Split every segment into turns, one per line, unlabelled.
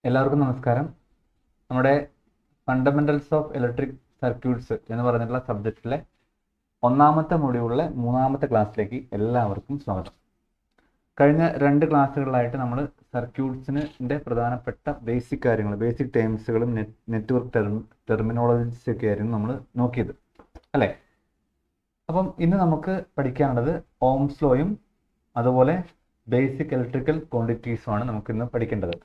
എല്ലാവർക്കും നമസ്കാരം. നമ്മുടെ ഫണ്ടമെന്റൽസ് ഓഫ് ഇലക്ട്രിക് സർക്യൂട്ട്സ് എന്ന് പറഞ്ഞിട്ടുള്ള സബ്ജക്റ്റിലെ ഒന്നാമത്തെ മൊഡ്യൂളിലെ മൂന്നാമത്തെ ക്ലാസ്സിലേക്ക് എല്ലാവർക്കും സ്വാഗതം. കഴിഞ്ഞ 2 ക്ലാസ്സുകളിലായിട്ട് നമ്മൾ സർക്യൂട്ട്സിൻ്റെ പ്രധാനപ്പെട്ട ബേസിക് കാര്യങ്ങൾ, ബേസിക് ടേംസുകളും നെറ്റ്വർക്ക് ടെർമിനോളജീസ് ഒക്കെ ആയിരുന്നു നമ്മൾ നോക്കിയത്, അല്ലേ? അപ്പം ഇന്ന് നമുക്ക് പഠിക്കാനുള്ളത് ഓംസ് ലോയും അതുപോലെ ബേസിക് ഇലക്ട്രിക്കൽ ക്വാണ്ടിറ്റീസുമാണ് നമുക്കിന്ന് പഠിക്കേണ്ടത്.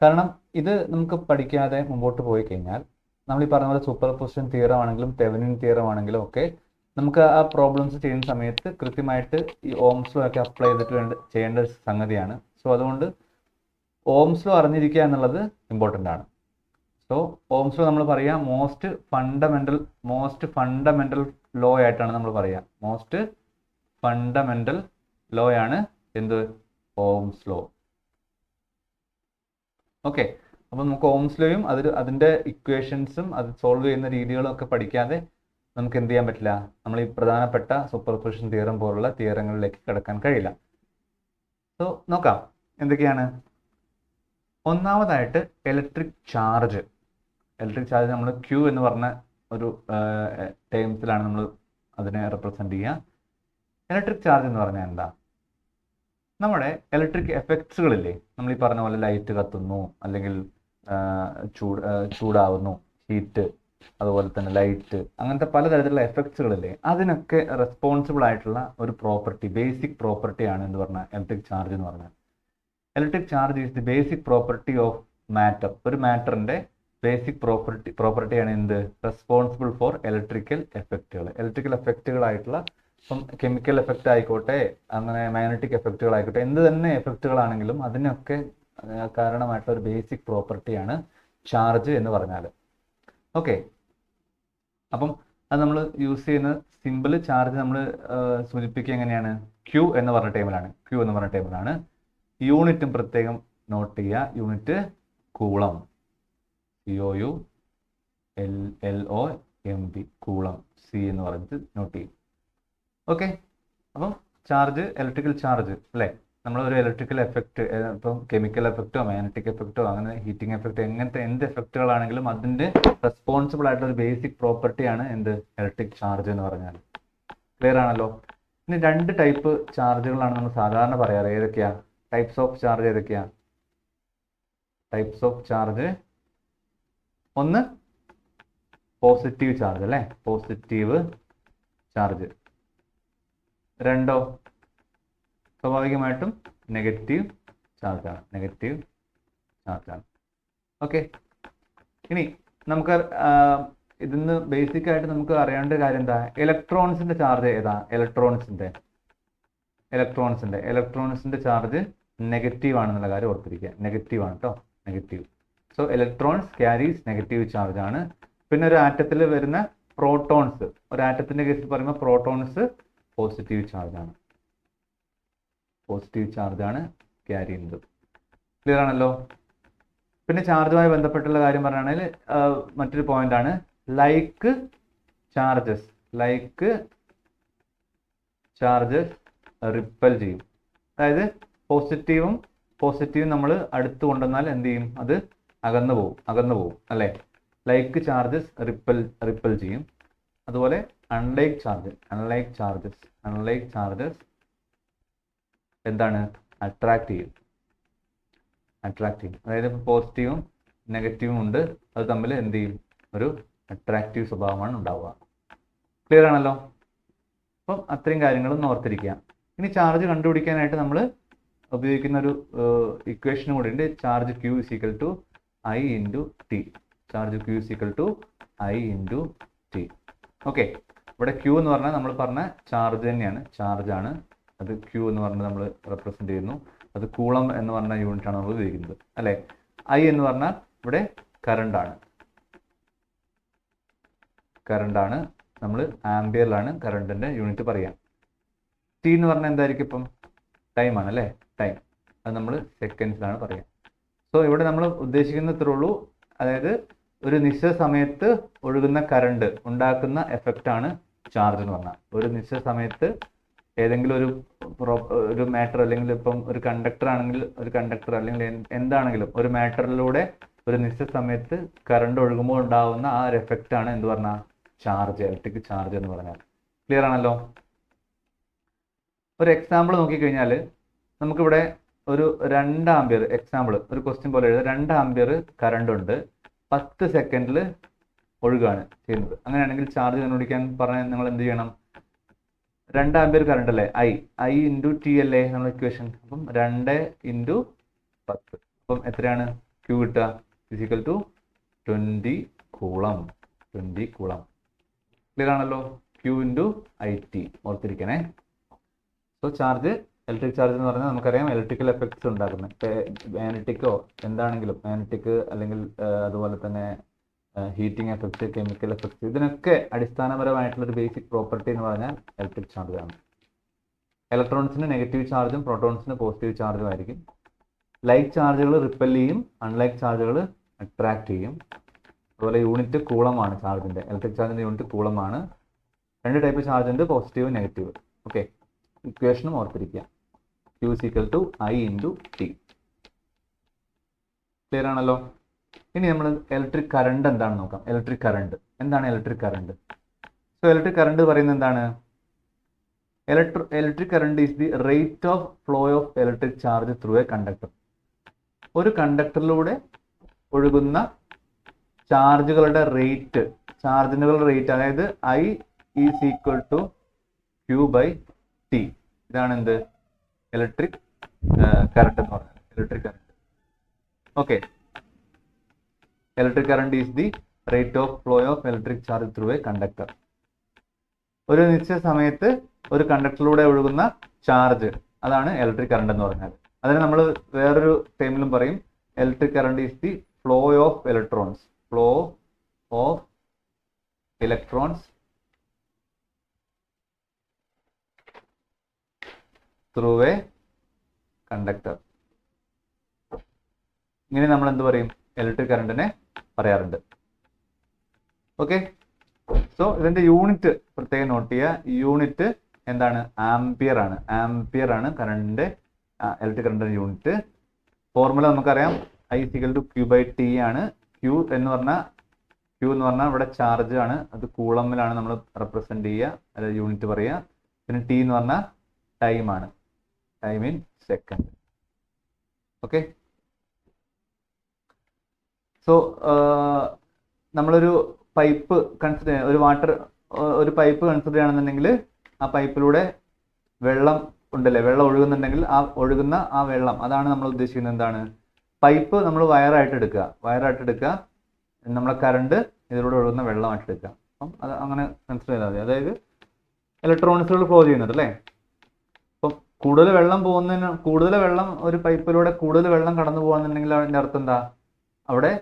കാരണം ഇത് നമുക്ക് പഠിക്കാതെ മുമ്പോട്ട് പോയി കഴിഞ്ഞാൽ നമ്മൾ ഈ പറഞ്ഞ പോലെ സൂപ്പർ പൊസിഷൻ തിയറം ആണെങ്കിലും തെവനിൻ തിയറം ആണെങ്കിലും ഒക്കെ നമുക്ക് ആ പ്രോബ്ലംസ് ചെയ്യുന്ന സമയത്ത് കൃത്യമായിട്ട് ഈ ഓംസ് ലോ ഒക്കെ അപ്ലൈ ചെയ്തിട്ട് ചെയ്യേണ്ട ഒരു സംഗതിയാണ്. സോ അതുകൊണ്ട് ഓംസ് ലോ അറിഞ്ഞിരിക്കുക എന്നുള്ളത് ഇമ്പോർട്ടൻ്റ് ആണ്. സോ ഓംസ് ലോ നമ്മൾ പറയുക മോസ്റ്റ് ഫണ്ടമെന്റൽ ലോ ആയിട്ടാണ് നമ്മൾ പറയുക. മോസ്റ്റ് ഫണ്ടമെന്റൽ ലോ ആണ് എന്ത്? Ohm's law. ഓക്കെ, അപ്പം നമുക്ക് ഓംസ് ലോയും അതിൻ്റെ ഇക്വേഷൻസും അത് സോൾവ് ചെയ്യുന്ന രീതികളും ഒക്കെ പഠിക്കാതെ നമുക്ക് എന്ത് ചെയ്യാൻ പറ്റില്ല? നമ്മൾ ഈ പ്രധാനപ്പെട്ട സൂപ്പർ പൊസിഷൻ തിയറം പോലുള്ള തിയറങ്ങളിലേക്ക് കിടക്കാൻ കഴിയില്ല. സോ നോക്കാം എന്തൊക്കെയാണ്. ഒന്നാമതായിട്ട് ഇലക്ട്രിക് ചാർജ് നമ്മൾ ക്യൂ എന്ന് പറഞ്ഞ ഒരു ടേംസിലാണ് നമ്മൾ അതിനെ റെപ്രസെൻറ്റ് ചെയ്യുക. ഇലക്ട്രിക് ചാർജ് എന്ന് പറഞ്ഞാൽ എന്താ? നമ്മുടെ ഇലക്ട്രിക് എഫക്ട്സുകളില്ലേ, നമ്മൾ ഈ പറഞ്ഞ പോലെ ലൈറ്റ് കത്തുന്നു, അല്ലെങ്കിൽ ചൂടാവുന്നു, ഹീറ്റ്, അതുപോലെ തന്നെ ലൈറ്റ്, അങ്ങനത്തെ പലതരത്തിലുള്ള എഫക്ട്സുകളില്ലേ, അതിനൊക്കെ റെസ്പോൺസിബിൾ ആയിട്ടുള്ള ഒരു പ്രോപ്പർട്ടി, ബേസിക് പ്രോപ്പർട്ടിയാണ് എന്ന് പറഞ്ഞാൽ ഇലക്ട്രിക് ചാർജ് എന്ന് പറഞ്ഞാൽ. Electric charge is the basic property of matter. ഒരു മാറ്ററിന്റെ ബേസിക് പ്രോപ്പർട്ടിയാണ് എന്ത്? റെസ്പോൺസിബിൾ ഫോർ ഇലക്ട്രിക്കൽ എഫക്റ്റുകളായിട്ടുള്ള, ഇപ്പം കെമിക്കൽ എഫക്റ്റ് ആയിക്കോട്ടെ, അങ്ങനെ മാഗ്നറ്റിക് എഫക്റ്റുകളായിക്കോട്ടെ, എന്ത് തന്നെ എഫക്റ്റുകളാണെങ്കിലും അതിനൊക്കെ കാരണമായിട്ടുള്ള ഒരു ബേസിക് പ്രോപ്പർട്ടിയാണ് ചാർജ് എന്ന് പറഞ്ഞാൽ. ഓക്കെ, അപ്പം അത് നമ്മൾ യൂസ് ചെയ്യുന്ന സിമ്പിൾ ചാർജ് നമ്മൾ സൂചിപ്പിക്കുക എങ്ങനെയാണ്? ക്യൂ എന്ന് പറഞ്ഞ ടേബിളാണ്. യൂണിറ്റും പ്രത്യേകം നോട്ട് ചെയ്യുക. Unit coulomb, COULOMB, coulomb, C എന്ന് പറഞ്ഞിട്ട് നോട്ട് ചെയ്യും. ഓക്കെ, അപ്പം ചാർജ്, ഇലക്ട്രിക്കൽ ചാർജ് അല്ലേ, നമ്മൾ ഒരു ഇലക്ട്രിക്കൽ എഫക്റ്റ്, ഇപ്പം കെമിക്കൽ എഫക്റ്റോ മാഗ്നറ്റിക് എഫക്റ്റോ അങ്ങനെ ഹീറ്റിംഗ് എഫക്റ്റ്, എങ്ങനത്തെ എന്ത് എഫക്റ്റുകളാണെങ്കിലും അതിൻ്റെ റെസ്പോൺസിബിൾ ആയിട്ടുള്ള ഒരു ബേസിക് പ്രോപ്പർട്ടിയാണ് എന്ത്? ഇലക്ട്രിക് ചാർജ് എന്ന് പറഞ്ഞാൽ. ക്ലിയർ ആണല്ലോ? ഇനി 2 ടൈപ്പ് ചാർജുകളാണ് നമ്മൾ സാധാരണ പറയാറ്. ഏതൊക്കെയാ types of charge? Types of charge, ഒന്ന് പോസിറ്റീവ് ചാർജ് അല്ലേ, പോസിറ്റീവ് ചാർജ്. രണ്ടോ സ്വാഭാവികമായിട്ടും നെഗറ്റീവ് ചാർജാണ്. ഓക്കെ, ഇനി നമുക്ക് ഇതിന്ന് ബേസിക് ആയിട്ട് നമുക്ക് അറിയേണ്ട കാര്യം എന്താ? ഇലക്ട്രോൺസിന്റെ ചാർജ് ഏതാ? ഇലക്ട്രോൺസിന്റെ ചാർജ് നെഗറ്റീവ് ആണെന്നുള്ള കാര്യം ഓർത്തിരിക്കുക. നെഗറ്റീവ് ആണ് കേട്ടോ, negative. So electrons carries negative charge ആണ്. പിന്നെ ഒരു ആറ്റത്തിൽ വരുന്ന പ്രോട്ടോൺസ്, ഒരു ആറ്റത്തിന്റെ കേസിൽ പറയുമ്പോൾ പ്രോട്ടോൺസ് പോസിറ്റീവ് ചാർജാണ് ക്യാരി ചെയ്യുന്നത്. ക്ലിയർ ആണല്ലോ? പിന്നെ ചാർജുമായി ബന്ധപ്പെട്ടുള്ള കാര്യം പറയുകയാണെങ്കിൽ മറ്റൊരു പോയിന്റ് ആണ് ലൈക്ക് ചാർജസ് റിപ്പൽ ചെയ്യും. അതായത് പോസിറ്റീവും നമ്മൾ അടുത്ത് കൊണ്ടുവന്നാൽ എന്ത് ചെയ്യും? അത് അകന്നു പോകും അല്ലേ? ലൈക്ക് ചാർജസ് റിപ്പൽ ചെയ്യും. അതുപോലെ അൺലൈക്ക് ചാർജസ് എന്താണ്? അട്രാക്ട് ചെയ്യും. അതായത് പോസിറ്റീവും നെഗറ്റീവും ഉണ്ട്, അത് തമ്മിൽ എന്ത് ചെയ്യും? ഒരു അട്രാക്റ്റീവ് സ്വഭാവമാണ് ഉണ്ടാവുക. ക്ലിയർ ആണല്ലോ? അപ്പം അത്രയും കാര്യങ്ങളൊന്നും ഓർത്തിരിക്കുക. ഇനി ചാർജ് കണ്ടുപിടിക്കാനായിട്ട് നമ്മൾ ഉപയോഗിക്കുന്ന ഒരു ഇക്വേഷനും കൂടി ഉണ്ട്. Charge Q = I × T. Okay, ഇവിടെ Q എന്ന് പറഞ്ഞാൽ നമ്മൾ പറഞ്ഞ ചാർജ് തന്നെയാണ്, ചാർജാണ്. അത് Q എന്ന് പറഞ്ഞാൽ നമ്മൾ റെപ്രസെന്റ് ചെയ്യുന്നു. അത് കൂളം എന്ന് പറഞ്ഞ യൂണിറ്റ് ആണ് നമ്മൾ ഉപയോഗിക്കുന്നത് അല്ലേ. I എന്ന് പറഞ്ഞാൽ ഇവിടെ കറണ്ടാണ്. നമ്മൾ ആംബിയറിലാണ് കറണ്ടിന്റെ യൂണിറ്റ് പറയാം. T എന്ന് പറഞ്ഞാൽ എന്തായിരിക്കും? ഇപ്പം ടൈം ആണ് അല്ലേ, ടൈം. അത് നമ്മൾ സെക്കൻഡ്സിലാണ് പറയാം. സോ ഇവിടെ നമ്മൾ ഉദ്ദേശിക്കുന്ന ഇത്രേ ഉള്ളൂ. അതായത് ഒരു നിശ്ചിത സമയത്ത് ഒഴുകുന്ന കറണ്ട് ഉണ്ടാക്കുന്ന എഫക്റ്റ് ആണ് ചാർജ് എന്ന് പറഞ്ഞാൽ. ഒരു നിശ്ചിത സമയത്ത് ഏതെങ്കിലും ഒരു മാറ്റർ, അല്ലെങ്കിൽ ഇപ്പം ഒരു കണ്ടക്ടർ ആണെങ്കിൽ ഒരു കണ്ടക്ടർ, അല്ലെങ്കിൽ എന്താണെങ്കിലും ഒരു മാറ്ററിലൂടെ ഒരു നിശ്ചിത സമയത്ത് കറണ്ട് ഒഴുകുമ്പോൾ ഉണ്ടാവുന്ന ആ ഒരു എഫക്റ്റ് ആണ് എന്ത് പറഞ്ഞാൽ ചാർജ്, ഇലക്ട്രിക് ചാർജ് എന്ന് പറഞ്ഞാൽ. ക്ലിയർ ആണല്ലോ. ഒരു എക്സാമ്പിൾ നോക്കിക്കഴിഞ്ഞാൽ നമുക്കിവിടെ ഒരു 2 ആംപിയർ എക്സാമ്പിൾ, ഒരു ക്വസ്റ്റ്യൻ പോലെ എഴുതാം. 2 ആംപിയർ കറണ്ട് ഉണ്ട്, 10 സെക്കൻഡിൽ ഒഴുകാണ് ചെയ്യുന്നത്. അങ്ങനെയാണെങ്കിൽ ചാർജ് കണ്ടുപിടിക്കാൻ പറഞ്ഞാൽ നിങ്ങൾ എന്ത് ചെയ്യണം? 2 ആംപിയർ കറണ്ട് അല്ലേ, ഐ ഇൻറ്റു ടി അല്ലേ നമ്മുടെ ഇക്വേഷൻ. അപ്പം 2 ഇൻറ്റു 10, അപ്പം എത്രയാണ് ക്യൂ കിട്ടുക? Physical to 20 coulomb. 20 coulomb. Clear ആണല്ലോ. ക്യൂ ഇൻറ്റു ഐ ടി ഓർത്തിരിക്കണേ. സോ ചാർജ്, ഇലക്ട്രിക് ചാർജ് എന്ന് പറഞ്ഞാൽ നമുക്കറിയാം ഇലക്ട്രിക്കൽ എഫക്ട്സ് ഉണ്ടാക്കുന്നത്. മാഗ്നറ്റിക്കോ എന്താണെങ്കിലും, മാഗ്നറ്റിക് അല്ലെങ്കിൽ അതുപോലെ തന്നെ ഹീറ്റിംഗ് എഫക്ട്സ്, കെമിക്കൽ എഫക്ട്സ്, ഇതിനൊക്കെ അടിസ്ഥാനപരമായിട്ടുള്ളൊരു ബേസിക് പ്രോപ്പർട്ടി എന്ന് പറഞ്ഞാൽ ഇലക്ട്രിക് ചാർജ് ആണ്. ഇലക്ട്രോൺസിന് നെഗറ്റീവ് ചാർജും പ്രോട്ടോൺസിന് പോസിറ്റീവ് ചാർജും ആയിരിക്കും. ലൈക്ക് ചാർജുകൾ റിപ്പൽ ചെയ്യും, അൺലൈക്ക് ചാർജുകൾ അട്രാക്ട് ചെയ്യും. അതുപോലെ യൂണിറ്റ് കൂളമാണ് ചാർജിൻ്റെ. ഇലക്ട്രിക് ചാർജിൻ്റെ യൂണിറ്റ് കൂളമാണ്. 2 ടൈപ്പ് ചാർജ് ഉണ്ട്, പോസിറ്റീവ് നെഗറ്റീവ്. ഓക്കെ, ഇക്വേഷനും ഓർത്തിരിക്കുക. Q is equal to I into T. Clear ആണല്ലോ. ഇനി നമ്മൾ ഇലക്ട്രിക് കറണ്ട് എന്താണെന്ന് നോക്കാം. ഇലക്ട്രിക് കറണ്ട് എന്താണ്? Electric current, so electric current പറയുന്നത് എന്താണ്? Electric current is the rate of flow of electric charge through a conductor. ഒരു കണ്ടക്ടറിലൂടെ ഒഴുകുന്ന ചാർജുകളുടെ റേറ്റ്, ചാർജിനുകളുടെ റേറ്റ്, അതായത് I is equal to Q by T. ഇതാണ് എന്ത്? ഇലക്ട്രിക് കറണ്ട് എന്ന് പറഞ്ഞാൽ. Electric current. Okay, electric current is the rate of flow of electric charge through a conductor. ഒരു നിശ്ചിത സമയത്ത് ഒരു കണ്ടക്ടറിലൂടെ ഒഴുകുന്ന ചാർജ്, അതാണ് ഇലക്ട്രിക് കറണ്ട് എന്ന് പറഞ്ഞാൽ. അതിന് നമ്മൾ വേറൊരു ടൈമിലും പറയും, electric current is the flow of electrons. Flow of electrons through a conductor. ഇങ്ങനെ നമ്മൾ എന്ത് പറയും? ഇലക്ട്രിക് കറണ്ടിനെ പറയാറുണ്ട്. ഓക്കെ, സോ ഇതിന്റെ യൂണിറ്റ് പ്രത്യേകം നോട്ട് ചെയ്യുക. യൂണിറ്റ് എന്താണ്? ആംപിയർ ആണ്. ആംപിയർ ആണ് കറണ്ടിന്റെ, ഇലക്ട്രിക് കറണ്ടിന്റെ യൂണിറ്റ്. ഫോർമുല നമുക്കറിയാം, I is equal to Q by T ആണ്. Q എന്ന് പറഞ്ഞാൽ ഇവിടെ ചാർജ് ആണ്, അത് കൂളമിലാണ് നമ്മൾ റെപ്രസെന്റ് ചെയ്യുക, അതായത് യൂണിറ്റ് പറയുക. പിന്നെ T എന്ന് പറഞ്ഞാൽ ടൈം ആണ്, time in second. Okay, so നമ്മളൊരു പൈപ്പ് കൺസിഡർ, ഒരു പൈപ്പ് കൺസിഡർ ചെയ്യുകയാണെന്നുണ്ടെങ്കിൽ ആ പൈപ്പിലൂടെ വെള്ളം ഉണ്ടല്ലേ, വെള്ളം ഒഴുകുന്നുണ്ടെങ്കിൽ ആ ഒഴുകുന്ന ആ വെള്ളം, അതാണ് നമ്മൾ ഉദ്ദേശിക്കുന്നത്. എന്താണ്? പൈപ്പ് നമ്മൾ വയറായിട്ട് എടുക്കുക, നമ്മളെ കറണ്ട് ഇതിലൂടെ ഒഴുകുന്ന വെള്ളമായിട്ട് എടുക്കുക. അപ്പം അത് അങ്ങനെ കൺസിഡർ ചെയ്താൽ മതി. അതായത് ഇലക്ട്രോൺസുകൾ ഫ്ലോ ചെയ്യുന്നുണ്ട് അല്ലേ. അപ്പം കൂടുതൽ വെള്ളം ഒരു പൈപ്പിലൂടെ കൂടുതൽ വെള്ളം കടന്നു പോകാന്നുണ്ടെങ്കിൽ അതിൻ്റെ അർത്ഥം എന്താ? അവിടെ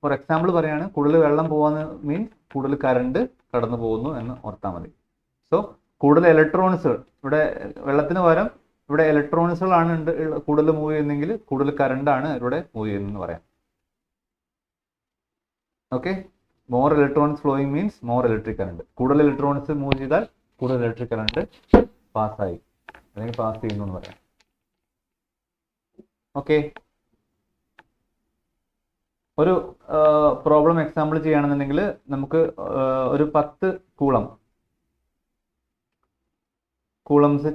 ഫോർ എക്സാമ്പിൾ പറയാണ്, കൂടുതൽ വെള്ളം പോകാന്ന് മീൻസ് കൂടുതൽ കറണ്ട് കടന്നു പോകുന്നു എന്ന് ഓർത്താൽ മതി. സോ കൂടുതൽ ഇലക്ട്രോൺസുകൾ, ഇവിടെ വെള്ളത്തിന് പകരം ഇവിടെ ഇലക്ട്രോൺസുകളാണ് കൂടുതൽ മൂവ് ചെയ്യുന്നെങ്കിൽ കൂടുതൽ കറണ്ടാണ് ഇവിടെ മൂവ് ചെയ്യുന്നതെന്ന് പറയാം. Okay, more electrons flowing means more electric current. കൂടുതൽ ഇലക്ട്രോൺസ് മൂവ് ചെയ്താൽ കൂടുതൽ ഇലക്ട്രിക് കറണ്ട് പാസ്സായി അല്ലെങ്കിൽ പാസ് ചെയ്യുന്നു എന്ന് പറയാം. ഓക്കെ, ഒരു പ്രോബ്ലം എക്സാമ്പിൾ ചെയ്യുകയാണെന്നുണ്ടെങ്കിൽ നമുക്ക് ഒരു 10 കൂളംസ്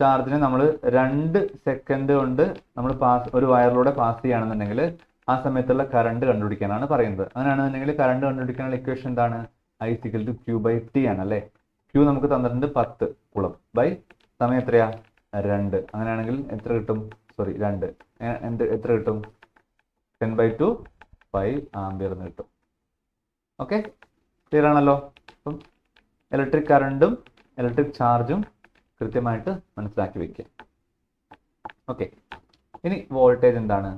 ചാർജിന് നമ്മൾ 2 സെക്കൻഡ് കൊണ്ട് നമ്മൾ ഒരു വയറിലൂടെ പാസ് ചെയ്യുകയാണെന്നുണ്ടെങ്കിൽ ആ സമയത്തുള്ള കറണ്ട് കണ്ടുപിടിക്കാനാണ് പറയുന്നത്. അങ്ങനെയാണെന്നുണ്ടെങ്കിൽ കറണ്ട് കണ്ടുപിടിക്കാനുള്ള ഇക്വേഷൻ എന്താണ്? I is equal to Q by T ആണ് അല്ലേ. Q നമുക്ക് തന്നിട്ടുണ്ട് 10 കൂളം ബൈ സമയം എത്രയാ? 2. അങ്ങനെയാണെങ്കിൽ എത്ര കിട്ടും? 2 എത്ര കിട്ടും? 10/2 5 ആംപിയർ എന്ന് കിട്ടും. ഓക്കെ, ക്ലിയർ ആണല്ലോ. അപ്പം ഇലക്ട്രിക് കറണ്ടും ഇലക്ട്രിക് ചാർജും കൃത്യമായിട്ട് മനസ്സിലാക്കി വെക്കുക. ഓക്കെ, ഇനി വോൾട്ടേജ് എന്താണ്?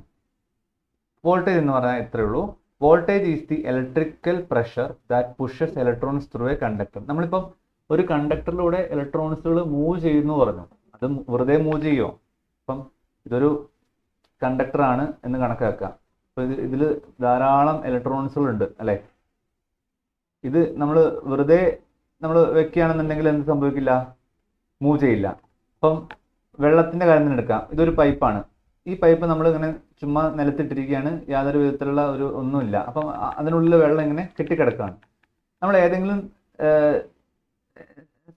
വോൾട്ടേജ് എന്ന് പറഞ്ഞാൽ ഇത്രയേ ഉള്ളൂ. Voltage is the electrical pressure that pushes electrons through a conductor. നമ്മളിപ്പം ഒരു കണ്ടക്ടറിലൂടെ ഇലക്ട്രോൺസുകൾ മൂവ് ചെയ്യുന്നു പറഞ്ഞു, അത് വെറുതെ മൂവ് ചെയ്യുമോ? അപ്പം ഇതൊരു കണ്ടക്ടർ ആണ് എന്ന് കണക്കാക്കുക. അപ്പോൾ ഇതിൽ ധാരാളം ഇലക്ട്രോൺസുകൾ ഉണ്ട് അല്ലേ. ഇത് നമ്മൾ വെറുതെ വെക്കുകയാണെന്നുണ്ടെങ്കിൽ എന്ത് സംഭവിക്കില്ല? മൂവ് ചെയ്യില്ല. അപ്പം വെള്ളത്തിൻ്റെ കാര്യം തന്നെ എടുക്കാം. ഇതൊരു പൈപ്പാണ്. ഈ പൈപ്പ് നമ്മൾ ഇങ്ങനെ ചുമ്മാ നിലത്തിട്ടിരിക്കുകയാണ്, യാതൊരു വിധത്തിലുള്ള ഒരു ഒന്നുമില്ല. അപ്പം അതിനുള്ളിൽ വെള്ളം ഇങ്ങനെ കെട്ടിക്കിടക്കുകയാണ്. നമ്മൾ ഏതെങ്കിലും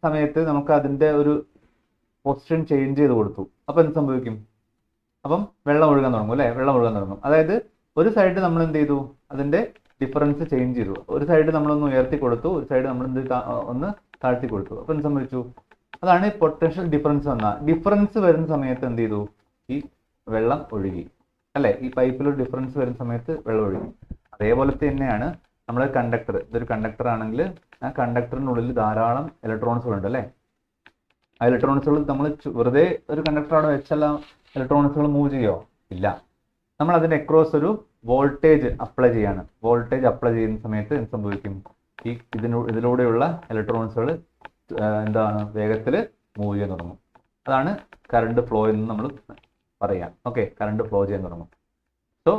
സമയത്ത് നമുക്ക് അതിൻ്റെ ഒരു പൊസിഷൻ ചേഞ്ച് ചെയ്ത് കൊടുത്തു. അപ്പം എന്ത് സംഭവിക്കും? അപ്പം വെള്ളം ഒഴുകാൻ തുടങ്ങും അല്ലേ? വെള്ളം ഒഴുകാൻ തുടങ്ങും. അതായത് ഒരു സൈഡ് നമ്മൾ എന്ത് ചെയ്തു, അതിൻ്റെ ഡിഫറൻസ് ചേഞ്ച് ചെയ്തു. ഒരു സൈഡ് നമ്മളൊന്ന് ഉയർത്തി കൊടുത്തു, ഒരു സൈഡ് നമ്മൾ ഒന്ന് താഴ്ത്തി കൊടുത്തു. അപ്പം എന്ത് സംഭവിച്ചു? അതാണ് പൊട്ടൻഷ്യൽ ഡിഫറൻസ് വന്ന. ഡിഫറൻസ് വരുന്ന സമയത്ത് എന്ത് ചെയ്തു? ഈ വെള്ളം ഒഴുകി അല്ലേ? ഈ പൈപ്പിൽ ഒരു ഡിഫറൻസ് വരുന്ന സമയത്ത് വെള്ളം ഒഴുകി. അതേപോലെ തന്നെയാണ് നമ്മുടെ കണ്ടക്ടർ. ഇതൊരു കണ്ടക്ടർ ആണെങ്കിൽ ആ കണ്ടക്ടറിനുള്ളിൽ ധാരാളം ഇലക്ട്രോൺസുകൾ ഉണ്ട് അല്ലേ? ആ ഇലക്ട്രോൺസുകൾ നമ്മൾ വെറുതെ ഒരു കണ്ടക്ടർ അവിടെ വെച്ചെല്ലാം ഇലക്ട്രോൺസുകൾ മൂവ് ചെയ്യോ? ഇല്ല. നമ്മൾ അതിന് അക്രോസ് ഒരു വോൾട്ടേജ് അപ്ലൈ ചെയ്യാണ്. വോൾട്ടേജ് അപ്ലൈ ചെയ്യുന്ന സമയത്ത് എന്ത് സംഭവിക്കും? ഇതിലൂടെയുള്ള ഇലക്ട്രോൺസുകൾ എന്താണ് വേഗത്തിൽ മൂവ് ചെയ്യാൻ തുടങ്ങും. അതാണ് കറണ്ട് ഫ്ലോ എന്ന് നമ്മൾ പറയാം. ഓക്കെ, കറണ്ട് ഫ്ലോ ചെയ്യാൻ തുടങ്ങും. സോ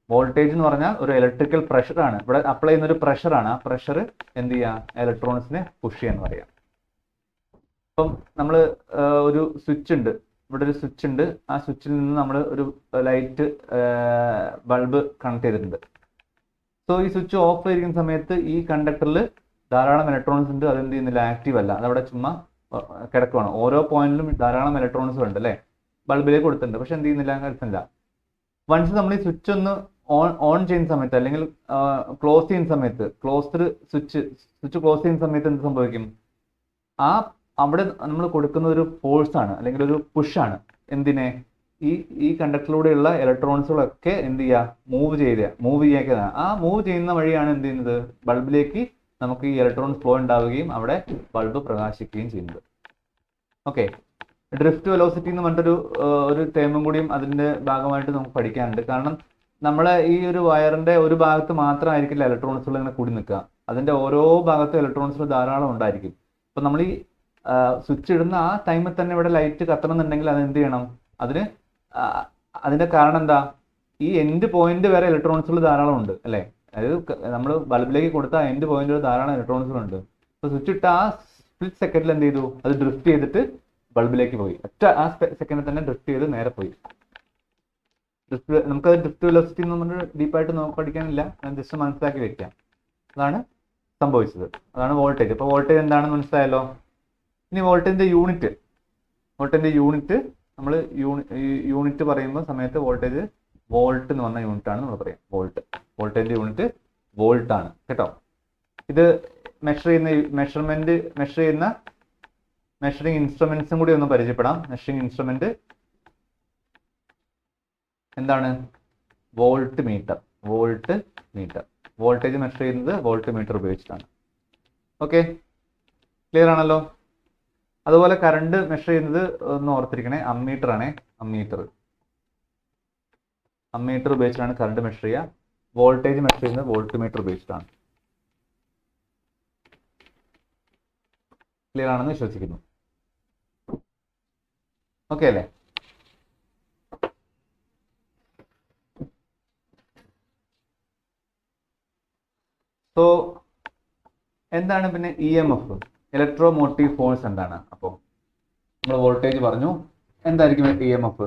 വോൾട്ടേജ് എന്ന് പറഞ്ഞാൽ ഒരു ഇലക്ട്രിക്കൽ പ്രഷറാണ്. ഇവിടെ അപ്ലൈ ചെയ്യുന്ന ഒരു പ്രഷറാണ്. ആ പ്രഷർ എന്ത് ചെയ്യുക? ഇലക്ട്രോൺസിനെ പുഷ് ചെയ്യാന്ന് പറയാം. ഇപ്പം നമ്മൾ ഒരു സ്വിച്ച് ഉണ്ട്, ഇവിടെ ഒരു സ്വിച്ച് ഉണ്ട്. ആ സ്വിച്ചിൽ നിന്ന് നമ്മൾ ഒരു ലൈറ്റ് ബൾബ് കണക്ട് ചെയ്തിട്ടുണ്ട്. സോ ഈ സ്വിച്ച് ഓഫ് ആയിരിക്കുന്ന സമയത്ത് ഈ കണ്ടക്ടറിൽ ധാരാളം ഇലക്ട്രോൺസ് ഉണ്ട്. അതെന്ത് ചെയ്യുന്നില്ല? ആക്റ്റീവ് അല്ല. അതവിടെ ചുമ്മാ കിടക്കുവാണ്. ഓരോ പോയിന്റിലും ധാരാളം ഇലക്ട്രോൺസ് ഉണ്ട് അല്ലേ? ബൾബിലേക്ക് കൊടുത്തിട്ടുണ്ട്, പക്ഷെ എന്ത് ചെയ്യുന്നില്ല? കിടക്കുന്നില്ല. വൺസ് നമ്മൾ ഈ സ്വിച്ച് ഒന്ന് ഓൺ ചെയ്യുന്ന സമയത്ത് അല്ലെങ്കിൽ ക്ലോസ് ചെയ്യുന്ന സമയത്ത്, സ്വിച്ച് ക്ലോസ് ചെയ്യുന്ന സമയത്ത് എന്ത് സംഭവിക്കും? അവിടെ നമ്മൾ കൊടുക്കുന്ന ഒരു ഫോഴ്സ് ആണ് അല്ലെങ്കിൽ ഒരു പുഷാണ്. എന്തിനെ? ഈ കണ്ടക്ടറിലൂടെയുള്ള ഇലക്ട്രോൺസുകളൊക്കെ എന്ത് ചെയ്യുക? മൂവ് ചെയ്യാൻ. ആ മൂവ് ചെയ്യുന്ന വഴിയാണ് എന്ത് ചെയ്യുന്നത്? ബൾബിലേക്ക് നമുക്ക് ഈ ഇലക്ട്രോൺ ഫ്ലോ ഉണ്ടാവുകയും അവിടെ ബൾബ് പ്രകാശിക്കുകയും ചെയ്യുന്നത്. ഓക്കെ, ഡ്രിഫ്റ്റ് വെലോസിറ്റി എന്ന് പറഞ്ഞിട്ടൊരു ഒരു ടേമും കൂടിയും അതിൻ്റെ ഭാഗമായിട്ട് നമുക്ക് പഠിക്കാനുണ്ട്. കാരണം നമ്മളെ ഈ ഒരു വയറിൻ്റെ ഒരു ഭാഗത്ത് മാത്രമായിരിക്കില്ല ഇലക്ട്രോൺസുകൾ ഇങ്ങനെ കൂടി നിൽക്കുക. അതിൻ്റെ ഓരോ ഭാഗത്തും ഇലക്ട്രോൺസുകൾ ധാരാളം ഉണ്ടായിരിക്കും. അപ്പം നമ്മൾ ഈ സ്വിച്ച് ഇടുന്ന ആ ടൈമിൽ തന്നെ ഇവിടെ ലൈറ്റ് കത്തണമെന്നുണ്ടെങ്കിൽ അത് എന്ത് ചെയ്യണം? അതിൻ്റെ കാരണം എന്താ? ഈ എൻഡ് പോയിന്റ് വരെ ഇലക്ട്രോൺസുകൾ ധാരാളം ഉണ്ട് അല്ലേ? അതായത് നമ്മൾ ബൾബിലേക്ക് കൊടുത്ത എൻഡ് പോയിന്റിൽ ധാരാളം ഇലക്ട്രോൺസുകൾ ഉണ്ട്. അപ്പോൾ സ്വിച്ച് ഇട്ട ആ സ്പ്ലിറ്റ് സെക്കൻഡിൽ എന്ത് ചെയ്തു? അത് ഡ്രിഫ്റ്റ് ചെയ്തിട്ട് ബൾബിലേക്ക് പോയി. ആ സെക്കൻഡിൽ തന്നെ ഡ്രിഫ്റ്റ് ചെയ്ത് നേരെ പോയി. നമുക്കത് ഡ്രിഫ്റ്റ് വെലോസിറ്റി എന്ന് പറഞ്ഞിട്ട് ഡീപ്പായിട്ട് പഠിക്കാനില്ല, ഞാൻ ജസ്റ്റ് മനസ്സിലാക്കി വെക്കാം. അതാണ് സംഭവിച്ചത്. അതാണ് വോൾട്ടേജ്. അപ്പോൾ വോൾട്ടേജ് എന്താണെന്ന് മനസ്സിലായല്ലോ. ഇനി വോൾട്ടേജിന്റെ യൂണിറ്റ് നമ്മൾ യൂണിറ്റ് പറയുമ്പോൾ സമയത്ത് വോൾട്ടേജ് വോൾട്ട് എന്ന് പറഞ്ഞ യൂണിറ്റ് ആണ് നമ്മൾ പറയാം. വോൾട്ടേജിന്റെ യൂണിറ്റ് വോൾട്ട് ആണ് കേട്ടോ. ഇത് മെഷറിംഗ് ഇൻസ്ട്രുമെന്റ്സും കൂടി ഒന്ന് പരിചയപ്പെടാം. മെഷറിംഗ് ഇൻസ്ട്രുമെന്റ് എന്താണ്? Volt meter. വോൾട്ടേജ് മെഷർ ചെയ്യുന്നത് വോൾട്ട് മീറ്റർ ഉപയോഗിച്ചിട്ടാണ്. ഓക്കെ, ക്ലിയർ ആണല്ലോ. അതുപോലെ കറണ്ട് മെഷർ ചെയ്യുന്നത് ഒന്ന് ഓർത്തിരിക്കണേ, അമ്മീറ്റർ ആണേ. അമ്മീറ്റർ ഉപയോഗിച്ചിട്ടാണ് കറണ്ട് മെഷർ ചെയ്യുക. വോൾട്ടേജ് മെഷർ ചെയ്യുന്നത് വോൾട്ട് മീറ്റർ ഉപയോഗിച്ചിട്ടാണ്. ക്ലിയർ ആണെന്ന് വിശ്വസിക്കുന്നു. ഓക്കെ അല്ലേ? സോ എന്താണ് പിന്നെ EMF? ഇലക്ട്രോ മോട്ടീവ് ഫോഴ്സ് എന്താണ്? അപ്പോൾ നമ്മൾ വോൾട്ടേജ് പറഞ്ഞു. എന്തായിരിക്കും EMF?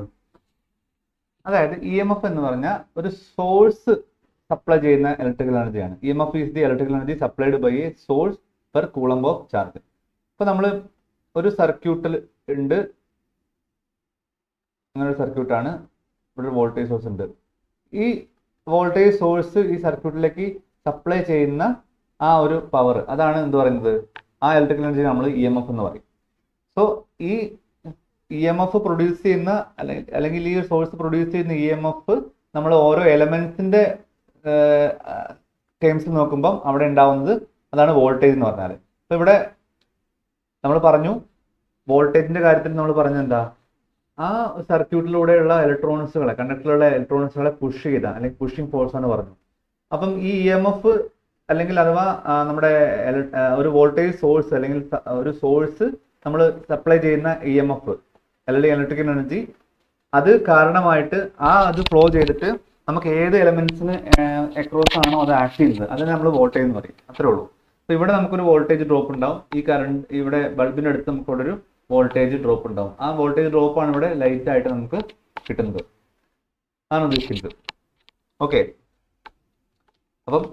അതായത് EMF എന്ന് പറഞ്ഞാൽ ഒരു സോഴ്സ് സപ്ലൈ ചെയ്യുന്ന ഇലക്ട്രിക്കൽ എനർജിയാണ്. EMF is the electrical energy supplied by a source per coulomb of charge. ഇപ്പോൾ നമ്മൾ ഒരു സർക്യൂട്ടിൽ ഉണ്ട്, അങ്ങനെ ഒരു സർക്യൂട്ടാണ്. ഇവിടെ ഒരു വോൾട്ടേജ് സോഴ്സ് ഉണ്ട്. ഈ വോൾട്ടേജ് സോഴ്സ് ഈ സർക്യൂട്ടിലേക്ക് സപ്ലൈ ചെയ്യുന്ന ആ ഒരു പവർ, അതാണ് എന്ത് പറയുന്നത്? ആ ഇലക്ട്രിക്കൽ എനർജി നമ്മൾ EMF എന്ന് പറയും. സോ ഈ EMF പ്രൊഡ്യൂസ് ചെയ്യുന്ന അല്ലെങ്കിൽ ഈ സോഴ്സ് പ്രൊഡ്യൂസ് ചെയ്യുന്ന EMF നമ്മൾ ഓരോ എലമെന്റ്സിന്റെ ടേംസിൽ നോക്കുമ്പം അവിടെ ഉണ്ടാവുന്നത് അതാണ് വോൾട്ടേജ് എന്ന് പറഞ്ഞാൽ. അപ്പോൾ ഇവിടെ നമ്മൾ പറഞ്ഞു വോൾട്ടേജിന്റെ കാര്യത്തിൽ നമ്മൾ പറഞ്ഞത് എന്താ? ആ സർക്യൂട്ടിലൂടെയുള്ള ഇലക്ട്രോൺസുകളെ, കണ്ടക്ടറിലുള്ള ഇലക്ട്രോൺസുകളെ പുഷ് ചെയ്ത അല്ലെങ്കിൽ പുഷിംഗ് ഫോഴ്സ് ആണ് പറഞ്ഞു. അപ്പം ഈ EMF അല്ലെങ്കിൽ അഥവാ നമ്മുടെ ഒരു വോൾട്ടേജ് സോഴ്സ് അല്ലെങ്കിൽ ഒരു സോഴ്സ് നമ്മൾ സപ്ലൈ ചെയ്യുന്ന EMF അല്ലെങ്കിൽ ഇലക്ട്രിക്കൽ എനർജി, അത് കാരണമായിട്ട് അത് ഫ്ലോ ചെയ്തിട്ട് നമുക്ക് ഏത് എലമെന്റ്സിന് അക്രോസ് ആണോ അത് ആക്ട് ചെയ്യുന്നത് അതിനെ നമ്മൾ വോൾട്ടേജ് എന്ന് പറയും. അത്രേ ഉള്ളൂ. അപ്പോൾ ഇവിടെ നമുക്കൊരു വോൾട്ടേജ് ഡ്രോപ്പ് ഉണ്ടാവും. ഈ കറണ്ട് ഇവിടെ ബൾബിൻ്റെ അടുത്ത് നമുക്കിവിടെ ഒരു വോൾട്ടേജ് ഡ്രോപ്പ് ഉണ്ടാവും. ആ വോൾട്ടേജ് ഡ്രോപ്പ് ആണ് ഇവിടെ ലൈറ്റ് ആയിട്ട് നമുക്ക് കിട്ടുന്നത്. അതാണ് ഉദ്ദേശിക്കുന്നത്. ഓക്കെ, അപ്പം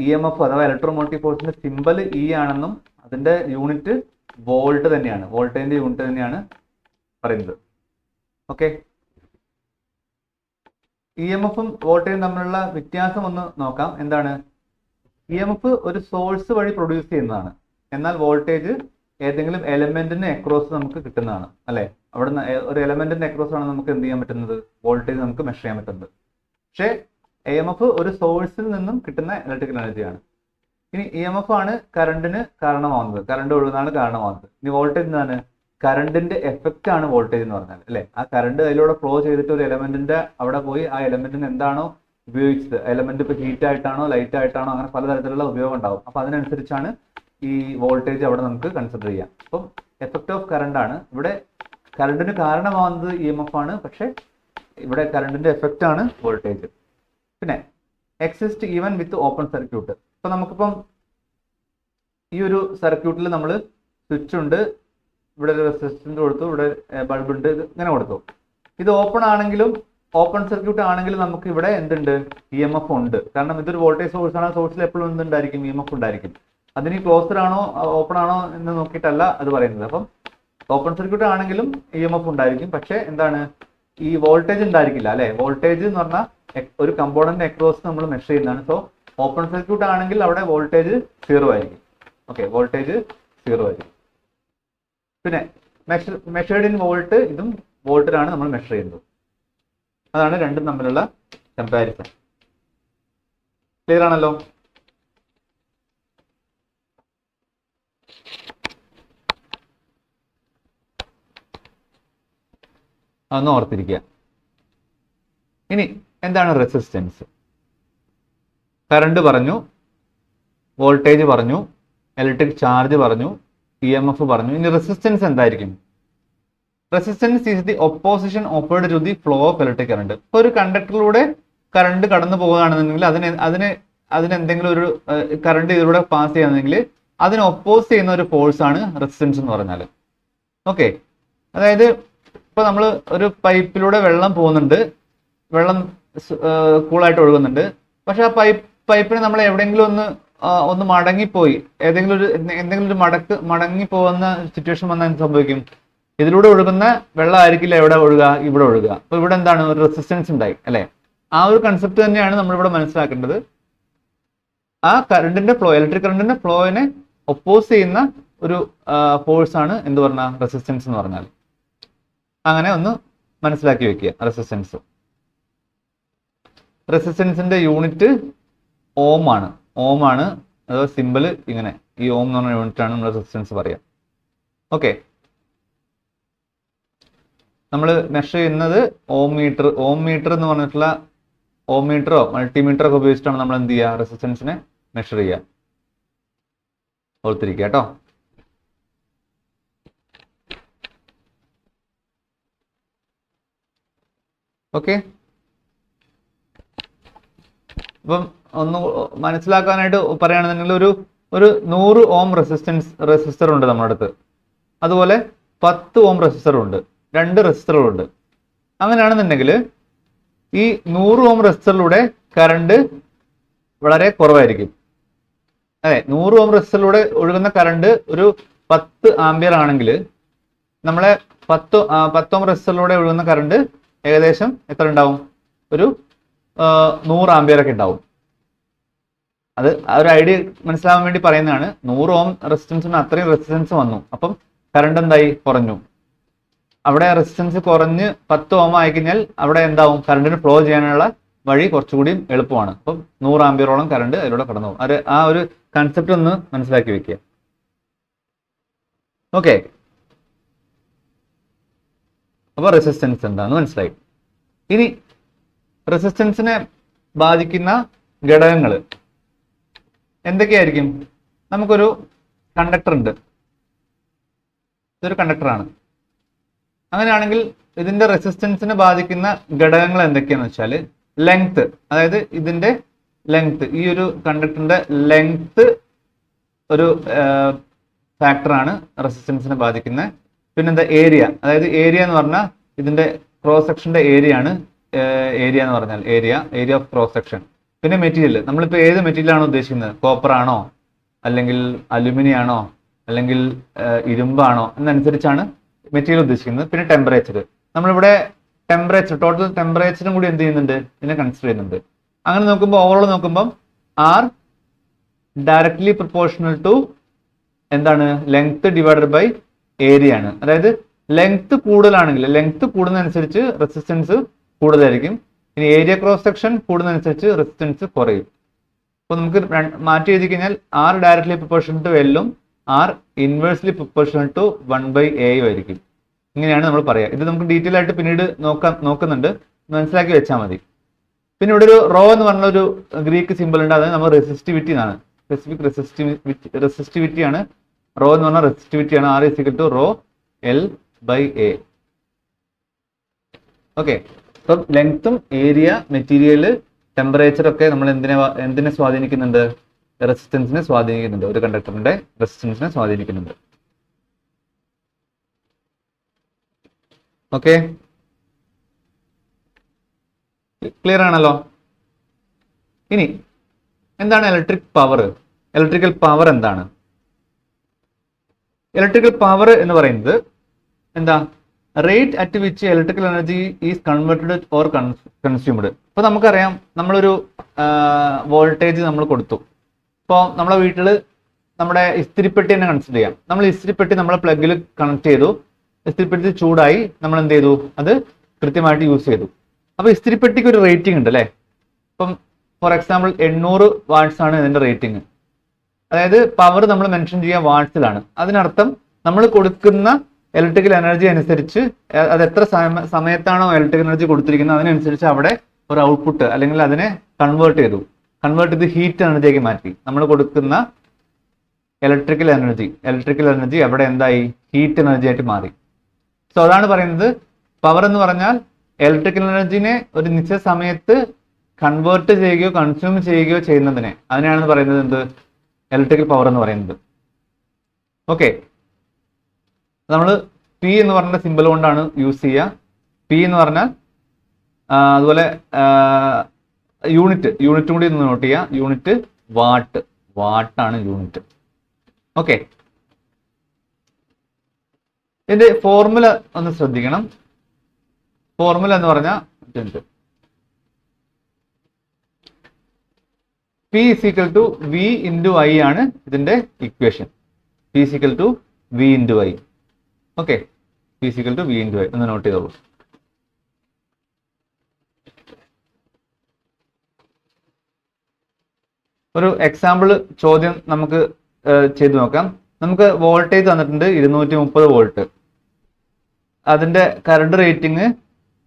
EMF അഥവാ ഇലക്ട്രോമോട്ടീവ് ഫോഴ്സിന്റെ സിമ്പൽ E ആണെന്നും അതിന്റെ യൂണിറ്റ് വോൾട്ട് തന്നെയാണ്, വോൾട്ടേജിന്റെ യൂണിറ്റ് തന്നെയാണ് പറയുന്നത്. ഓക്കെ, EMFും വോൾട്ടേജും തമ്മിലുള്ള വ്യത്യാസം ഒന്ന് നോക്കാം. എന്താണ്? EMF ഒരു സോഴ്സ് വഴി പ്രൊഡ്യൂസ് ചെയ്യുന്നതാണ്, എന്നാൽ വോൾട്ടേജ് ഏതെങ്കിലും എലമെന്റിന് അക്രോസ് നമുക്ക് കിട്ടുന്നതാണ്, അല്ലെ? അവിടെ ഒരു എലമെന്റിന്റെ അക്രോസ് ആണ് നമുക്ക് എന്ത് ചെയ്യാൻ പറ്റുന്നത്, വോൾട്ടേജ് നമുക്ക് മെഷർ ചെയ്യാൻ പറ്റുന്നത്. പക്ഷേ EMF ഒരു സോഴ്സിൽ നിന്നും കിട്ടുന്ന ഇലക്ട്രിക്കൽ എനർജിയാണ്. ഇനി EMF ആണ് കറണ്ടിന് കാരണമാവുന്നത്, കറണ്ട് ഒഴുകുന്നതാണ് കാരണമാവുന്നത്. ഇനി വോൾട്ടേജ് എന്താണ്? കറണ്ടിന്റെ എഫക്റ്റ് ആണ് വോൾട്ടേജ് എന്ന് പറഞ്ഞാൽ, അല്ലെ? ആ കറണ്ട് അതിലൂടെ ഫ്ലോ ചെയ്തിട്ട് ഒരു എലമെന്റിന്റെ അവിടെ പോയി ആ എലമെന്റിന് എന്താണോ ഉപയോഗിച്ചത്, എലമെന്റ് ഇപ്പൊ ഹീറ്റ് ആയിട്ടാണോ ലൈറ്റ് ആയിട്ടാണോ അങ്ങനെ പലതരത്തിലുള്ള ഉപയോഗം ഉണ്ടാവും. അപ്പൊ അതിനനുസരിച്ചാണ് ഈ വോൾട്ടേജ് അവിടെ നമുക്ക് കൺസിഡർ ചെയ്യാം. അപ്പം എഫക്റ്റ് ഓഫ് കറണ്ട് ആണ് ഇവിടെ. കറണ്ടിന് കാരണമാവുന്നത് EMF ആണ്, പക്ഷെ ഇവിടെ കറണ്ടിന്റെ എഫക്റ്റ് ആണ് വോൾട്ടേജ്. പിന്നെ exist even with open circuit. ഇപ്പൊ നമുക്കിപ്പം ഈ ഒരു സർക്യൂട്ടിൽ നമ്മൾ സ്വിച്ച് ഉണ്ട്, ഇവിടെ ഒരു റെസിസ്റ്റൻസ് കൊടുത്തു, ഇവിടെ ബൾബ് ഉണ്ട്, ഇങ്ങനെ കൊടുത്തു. ഇത് ഓപ്പൺ ആണെങ്കിലും ഓപ്പൺ സർക്യൂട്ട് ആണെങ്കിലും നമുക്ക് ഇവിടെ എന്തുണ്ട്, EMF ഉണ്ട്. കാരണം ഇതൊരു വോൾട്ടേജ് സോഴ്സ് ആണ്, സോഴ്സിൽ എപ്പോഴും എന്തുണ്ടായിരിക്കും, EMF ഉണ്ടായിരിക്കും. അതിന് ക്ലോസ്ഡ് ആണോ ഓപ്പൺ ആണോ എന്ന് നോക്കിയിട്ടല്ല അത് പറയുന്നത്. അപ്പം ഓപ്പൺ സർക്യൂട്ട് ആണെങ്കിലും EMF ഉണ്ടായിരിക്കും, പക്ഷെ എന്താണ്, ഈ വോൾട്ടേജ് ഉണ്ടായിരിക്കില്ല, അല്ലെ? വോൾട്ടേജ് എന്ന് പറഞ്ഞാൽ ഒരു കമ്പോണന്റ് അക്രോസ് നമ്മൾ മെഷർ ചെയ്യുന്നതാണ്. സോ ഓപ്പൺ സർക്യൂട്ട് ആണെങ്കിൽ അവിടെ വോൾട്ടേജ് 0 ആയിരിക്കും. ഓക്കെ, വോൾട്ടേജ് 0 ആയിരിക്കും. പിന്നെ മെഷേർഡ് ഇൻ വോൾട്ട്, ഇതും വോൾട്ടിലാണ് നമ്മൾ മെഷർ ചെയ്യുന്നത്. അതാണ് രണ്ടും തമ്മിലുള്ള കമ്പാരിസൺ. ക്ലിയർ ആണല്ലോ? അതൊന്ന് ഓർത്തിരിക്കുക. ഇനി എന്താണ് റെസിസ്റ്റൻസ്? കറണ്ട് പറഞ്ഞു, വോൾട്ടേജ് പറഞ്ഞു, ഇലക്ട്രിക് ചാർജ് പറഞ്ഞു, EMF പറഞ്ഞു. ഇനി റെസിസ്റ്റൻസ് എന്തായിരിക്കും? Resistance is the opposition offered to the flow of electric current. ഇപ്പൊ ഒരു കണ്ടക്ടറിലൂടെ കറണ്ട് കടന്നു പോകുകയാണെന്നുണ്ടെങ്കിൽ അതിനെന്തെങ്കിലും ഒരു കറണ്ട് ഇതിലൂടെ പാസ് ചെയ്യുകയാണെങ്കിൽ അതിനെ ഒപ്പോസ് ചെയ്യുന്ന ഒരു ഫോഴ്സ് ആണ് റെസിസ്റ്റൻസ് എന്ന് പറഞ്ഞാൽ. ഓക്കെ, അതായത് ഇപ്പൊ നമ്മൾ ഒരു പൈപ്പിലൂടെ വെള്ളം പോകുന്നുണ്ട്, വെള്ളം കൂളായിട്ട് ഒഴുകുന്നുണ്ട്. പക്ഷെ ആ പൈപ്പിന് നമ്മൾ എവിടെയെങ്കിലും ഒന്ന് മടങ്ങിപ്പോയി, എന്തെങ്കിലും ഒരു മടങ്ങി പോകുന്ന സിറ്റുവേഷൻ വന്നാൽ എന്ത് സംഭവിക്കും? ഇതിലൂടെ ഒഴുകുന്ന വെള്ളം ആയിരിക്കില്ല എവിടെ ഒഴുകുക, ഇവിടെ ഒഴുകുക. അപ്പൊ ഇവിടെ എന്താണ്, ഒരു റെസിസ്റ്റൻസ് ഉണ്ടായി, അല്ലെ? ആ ഒരു കൺസെപ്റ്റ് തന്നെയാണ് നമ്മളിവിടെ മനസ്സിലാക്കേണ്ടത്. ആ കറണ്ടിന്റെ ഫ്ലോ, ഇലക്ട്രിക് കറണ്ടിന്റെ ഫ്ലോയിനെ ഒപ്പോസ് ചെയ്യുന്ന ഒരു ഫോഴ്സ് ആണ് എന്ത് പറഞ്ഞാൽ റെസിസ്റ്റൻസ് എന്ന് പറഞ്ഞാൽ. അങ്ങനെ ഒന്ന് മനസ്സിലാക്കി വെക്കുക. റെസിസ്റ്റൻസിന്റെ യൂണിറ്റ് ഓം ആണ്. ഓം ആണ്, അഥവാ സിമ്പിൾ ഇങ്ങനെ, ഈ ഓം എന്ന് പറഞ്ഞ യൂണിറ്റ് ആണ് നമ്മൾ റെസിസ്റ്റൻസ് പറയാം. ഓക്കെ, നമ്മൾ മെഷർ ചെയ്യുന്നത് ഓം മീറ്റർ എന്ന് പറഞ്ഞിട്ടുള്ള ഓം മീറ്ററോ മൾട്ടിമീറ്ററോ ഒക്കെ ഉപയോഗിച്ചിട്ടാണ് നമ്മൾ എന്ത് ചെയ്യുക, റെസിസ്റ്റൻസിനെ മെഷർ ചെയ്യുക. ഓർത്തിരിക്കുക കേട്ടോ. ഓക്കെ, അപ്പം ഒന്ന് മനസ്സിലാക്കാനായിട്ട് പറയുകയാണെന്നുണ്ടെങ്കിൽ ഒരു 100 ഓം റെസിസ്റ്റർ ഉണ്ട് നമ്മുടെ അടുത്ത്. അതുപോലെ 10 ഓം റെസിസ്റ്റർ ഉണ്ട്, 2 റെസിസ്റ്ററുകളുണ്ട്. അങ്ങനെയാണെന്നുണ്ടെങ്കിൽ ഈ 100 ഓം റെസിസ്റ്ററിലൂടെ കറണ്ട് വളരെ കുറവായിരിക്കും. അതെ, 100 ഓം റെസിസ്റ്ററിലൂടെ ഒഴുകുന്ന കറണ്ട് ഒരു 10 ആംപിയർ ആണെങ്കിൽ നമ്മളെ 10 ഓം റെസിസ്റ്ററിലൂടെ ഒഴുകുന്ന കറണ്ട് ഏകദേശം എത്ര ഉണ്ടാവും? ഒരു 100 ആംപിയർ ഒക്കെ ഉണ്ടാവും. അത് ആ ഒരു ഐഡിയ മനസ്സിലാവാൻ വേണ്ടി പറയുന്നതാണ്. 100 ഓം റെസിസ്റ്റൻസിന് അത്രയും റെസിസ്റ്റൻസ് വന്നു, അപ്പം കറണ്ട് എന്തായി, കുറഞ്ഞു. അവിടെ റെസിസ്റ്റൻസ് കുറഞ്ഞ് 10 ഓം ആയി കഴിഞ്ഞാൽ അവിടെ എന്താവും, കറണ്ടിന് ഫ്ലോ ചെയ്യാനുള്ള വഴി കുറച്ചുകൂടി എളുപ്പമാണ്. അപ്പം 100 ആംപിയറോളം കറണ്ട് അതിലൂടെ കടന്നു പോകും. അത് ആ ഒരു കൺസെപ്റ്റ് ഒന്ന് മനസ്സിലാക്കി വെക്കുക. ഓക്കെ, അപ്പോൾ റെസിസ്റ്റൻസ് എന്താണെന്ന് മനസ്സിലായി. ഇനി റെസിസ്റ്റൻസിനെ ബാധിക്കുന്ന ഘടകങ്ങൾ എന്തൊക്കെയായിരിക്കും? നമുക്കൊരു കണ്ടക്ടർ ഉണ്ട്, ഇതൊരു കണ്ടക്ടറാണ്. അങ്ങനെയാണെങ്കിൽ ഇതിന്റെ റെസിസ്റ്റൻസിനെ ബാധിക്കുന്ന ഘടകങ്ങൾ എന്തൊക്കെയാണെന്ന് വെച്ചാൽ ലെങ്ത്, അതായത് ഇതിന്റെ ലെങ്ത്, ഈ ഒരു കണ്ടക്ടറിന്റെ ലെങ്ത് ഒരു ഫാക്ടറാണ് റെസിസ്റ്റൻസിനെ ബാധിക്കുന്നത്. പിന്നെന്താ ഏരിയ, അതായത് ഏരിയ എന്ന് പറഞ്ഞാൽ ഇതിന്റെ ക്രോസ് സെക്ഷന്റെ ഏരിയ ആണ് ഏരിയ എന്ന് പറഞ്ഞാൽ ഏരിയ ഓഫ് ക്രോസ് സെക്ഷൻ. പിന്നെ മെറ്റീരിയൽ, നമ്മളിപ്പോൾ ഏത് മെറ്റീരിയൽ ആണോ ഉദ്ദേശിക്കുന്നത്, കോപ്പർ ആണോ അല്ലെങ്കിൽ അലുമിനിയം ആണോ അല്ലെങ്കിൽ ഇരുമ്പാണോ എന്നനുസരിച്ചാണ് മെറ്റീരിയൽ ഉദ്ദേശിക്കുന്നത്. പിന്നെ ടെമ്പറേച്ചർ, നമ്മളിവിടെ ടെമ്പറേച്ചർ ടോട്ടൽ ടെമ്പറേച്ചറും കൂടി എന്ത് ചെയ്യുന്നുണ്ട്, ഇതിനെ കൺസിഡർ ചെയ്യുന്നുണ്ട്. അങ്ങനെ നോക്കുമ്പോൾ ഓവറോൾ നോക്കുമ്പോൾ ആർ ഡയറക്ട്ലി പ്രൊപ്പോർഷണൽ ടു എന്താണ്, ലെങ്ത് ഡിവൈഡഡ് ബൈ ഏരിയ ആണ്. അതായത് ലെങ്ത് കൂടുതലാണെങ്കിൽ ലെങ്ത് കൂടുന്നതനുസരിച്ച് റെസിസ്റ്റൻസ് കൂടുതലായിരിക്കും. ഇനി ഏരിയ ക്രോസ് സെക്ഷൻ കൂടുന്നതനുസരിച്ച് റെസിസ്റ്റൻസ് കുറയും. അപ്പോൾ നമുക്ക് മാറ്റി എഴുതി കഴിഞ്ഞാൽ ആർ ഡയറക്ട്ലി പ്രൊപ്പോർഷണൽ ടു എല്ലും R inversely proportional to 1/a ആയിരിക്കും. ഇങ്ങനെയാണ് നമ്മൾ പറയുക. ഇത് നമുക്ക് ഡീറ്റെയിൽ ആയിട്ട് പിന്നീട് നോക്കുന്നുണ്ട്, മനസ്സിലാക്കി വെച്ചാൽ മതി. പിന്നെ ഇവിടെ ഒരു റോ എന്ന് പറഞ്ഞ ഒരു ഗ്രീക്ക് സിമ്പിൾ ഉണ്ട്, അത് നമ്മൾ റെസിസ്റ്റിവിറ്റി എന്നാണ്, സ്പെസിഫിക് റെസിസ്റ്റിവിറ്റി ആണ്. റോ എന്ന് പറഞ്ഞാൽ റെസിസ്റ്റിവിറ്റി ആണ്. R is equal to rho L/A. Okay, അപ്പം ലെങ്ത്തും ഏരിയ, മെറ്റീരിയൽ, ടെമ്പറേച്ചർ ഒക്കെ നമ്മൾ എന്തിനെ സ്വാധീനിക്കുന്നുണ്ട്, റെസിസ്റ്റൻസിനെ സ്വാധീനിക്കുന്നുണ്ട്. ഒരു കണ്ടക്ടറിന്റെ റെസിസ്റ്റൻസിനെ സ്വാധീനിക്കുന്നുണ്ട്. ഓക്കെ, ക്ലിയർ ആണല്ലോ. ഇനി എന്താണ് ഇലക്ട്രിക് പവർ? ഇലക്ട്രിക്കൽ പവർ എന്താണ്? ഇലക്ട്രിക്കൽ പവർ എന്ന് പറയുന്നത് എന്താ, rate at which electrical energy is converted or consumed. ഇപ്പൊ നമുക്കറിയാം, നമ്മളൊരു വോൾട്ടേജ് നമ്മൾ കൊടുത്തു. ഇപ്പോൾ നമ്മളെ വീട്ടിൽ നമ്മുടെ ഇസ്തിരിപ്പെട്ടി തന്നെ കൺസിഡർ ചെയ്യാം. നമ്മൾ ഇസ്തിരിപ്പെട്ടി നമ്മളെ പ്ലഗിൽ കണക്ട് ചെയ്തു, ഇസ്തിരിപ്പെട്ടി ചൂടായി, നമ്മൾ എന്ത് ചെയ്തു, അത് കൃത്യമായിട്ട് യൂസ് ചെയ്തു. അപ്പൊ ഇസ്തിരിപ്പെട്ടിക്ക് ഒരു റേറ്റിംഗ് ഉണ്ട് അല്ലേ. ഇപ്പം ഫോർ എക്സാമ്പിൾ 800 വാട്ട്സ് ആണ് ഇതിന്റെ റേറ്റിംഗ്. അതായത് പവർ നമ്മൾ മെൻഷൻ ചെയ്യുക വാട്ട്സിലാണ്. അതിനർത്ഥം നമ്മൾ കൊടുക്കുന്ന ഇലക്ട്രിക്കൽ എനർജി അനുസരിച്ച്, അത് എത്ര സമയത്താണോ ഇലക്ട്രിക്കൽ എനർജി കൊടുത്തിരിക്കുന്നത് അതിനനുസരിച്ച് അവിടെ ഒരു ഔട്ട്പുട്ട് അല്ലെങ്കിൽ അതിനെ കൺവേർട്ട് ചെയ്ത് ഹീറ്റ് എനർജിയാക്കി മാറ്റി. നമ്മൾ കൊടുക്കുന്ന ഇലക്ട്രിക്കൽ എനർജി അവിടെ എന്തായി, ഹീറ്റ് എനർജി ആയിട്ട് മാറി. സോ അതാണ് പറയുന്നത്, പവർ എന്ന് പറഞ്ഞാൽ ഇലക്ട്രിക്കൽ എനർജിനെ ഒരു നിശ്ചിത സമയത്ത് കൺവേർട്ട് ചെയ്യുകയോ കൺസ്യൂം ചെയ്യുകയോ ചെയ്യുന്നതിനെ, അതിനെയാണ് പറയുന്നത് എന്ത്, ഇലക്ട്രിക്കൽ പവർ എന്ന് പറയുന്നത്. ഓക്കെ, നമ്മൾ പി എന്ന് പറഞ്ഞ സിമ്പിൾ കൊണ്ടാണ് യൂസ് ചെയ്യുക. പി എന്ന് പറഞ്ഞാൽ അതുപോലെ യൂണിറ്റ് കൂടി ഒന്ന് നോട്ട് ചെയ്യുക. യൂണിറ്റ് വാട്ടാണ് യൂണിറ്റ്. ഓക്കെ, ഇതിന്റെ ഫോർമുല ഒന്ന് ശ്രദ്ധിക്കണം. ഫോർമുല എന്ന് പറഞ്ഞാൽ P = V × I ആണ് ഇതിന്റെ equation. P = V × I. Okay, P = V × I ഒന്ന് നോട്ട് ചെയ്തോളൂ. ഒരു എക്സാമ്പിൾ ചോദ്യം നമുക്ക് ചെയ്തു നോക്കാം. നമുക്ക് വോൾട്ടേജ് തന്നിട്ടുണ്ട് 230 വോൾട്ട്. അതിന്റെ കറണ്ട് റേറ്റിംഗ്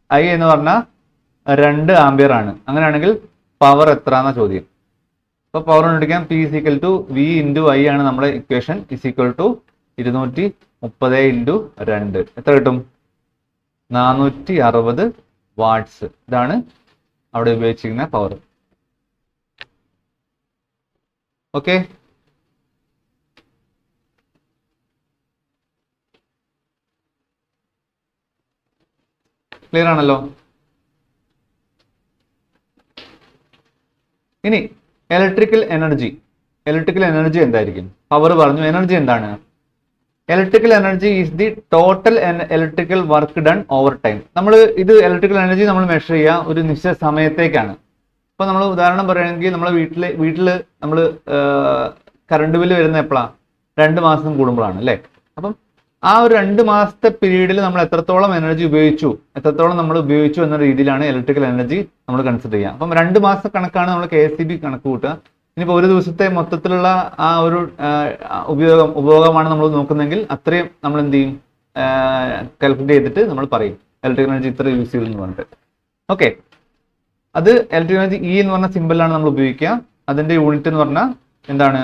I എന്ന് പറഞ്ഞാൽ 2 ആംപിയർ ആണ്. അങ്ങനെയാണെങ്കിൽ പവർ എത്ര എന്ന ചോദ്യം. അപ്പോൾ പവർ കണ്ടുപിടിക്കാം. P = V × I ആണ് നമ്മുടെ ഇക്വേഷൻ. = 230 × 2 എത്ര കിട്ടും? 460 വാട്ട്സ്. ഇതാണ് അവിടെ ഉപയോഗിച്ചിരിക്കുന്ന പവർ. ഓക്കെ, ക്ലിയർ ആണല്ലോ. ഇനി ഇലക്ട്രിക്കൽ എനർജി എന്തായിരിക്കും? പവർ പറഞ്ഞു, എനർജി എന്താണ്? Electrical energy is the total electrical work done over time. നമ്മൾ ഇത് ഇലക്ട്രിക്കൽ എനർജി നമ്മൾ മെഷർ ചെയ്യുക ഒരു നിശ്ചിത സമയത്തേക്കാണ്. ഇപ്പൊ നമ്മൾ ഉദാഹരണം പറയുകയാണെങ്കിൽ നമ്മളെ വീട്ടില് നമ്മൾ കറണ്ട് ബില്ല് വരുന്ന എപ്പോഴാണ്? 2 മാസം കൂടുമ്പോഴാണ് അല്ലേ. അപ്പം ആ ഒരു 2 മാസത്തെ പീരീഡിൽ നമ്മൾ എത്രത്തോളം എനർജി ഉപയോഗിച്ചു, എന്ന രീതിയിലാണ് ഇലക്ട്രിക്കൽ എനർജി നമ്മൾ കൺസിഡർ ചെയ്യുക. അപ്പം 2 മാസ കണക്കാണ് നമ്മൾ KSEB കണക്ക് കൂട്ടുക. ഇനിയിപ്പോൾ ഒരു ദിവസത്തെ മൊത്തത്തിലുള്ള ആ ഒരു ഉപയോഗമാണ് നമ്മൾ നോക്കുന്നതെങ്കിൽ അത്രയും നമ്മൾ എന്ത് ചെയ്യും, കാൽക്കുലേറ്റ് ചെയ്തിട്ട് നമ്മൾ പറയും ഇലക്ട്രിക്കൽ എനർജി ഇത്ര യൂസ് ചെയ്തു എന്ന് പറഞ്ഞിട്ട്. ഓക്കെ, അത് ഇലക്ട്രിക്കൽ എനർജി E എന്ന് പറഞ്ഞ സിമ്പിളാണ് നമ്മൾ ഉപയോഗിക്കുക. അതിന്റെ യൂണിറ്റ് എന്ന് പറഞ്ഞാൽ എന്താണ്?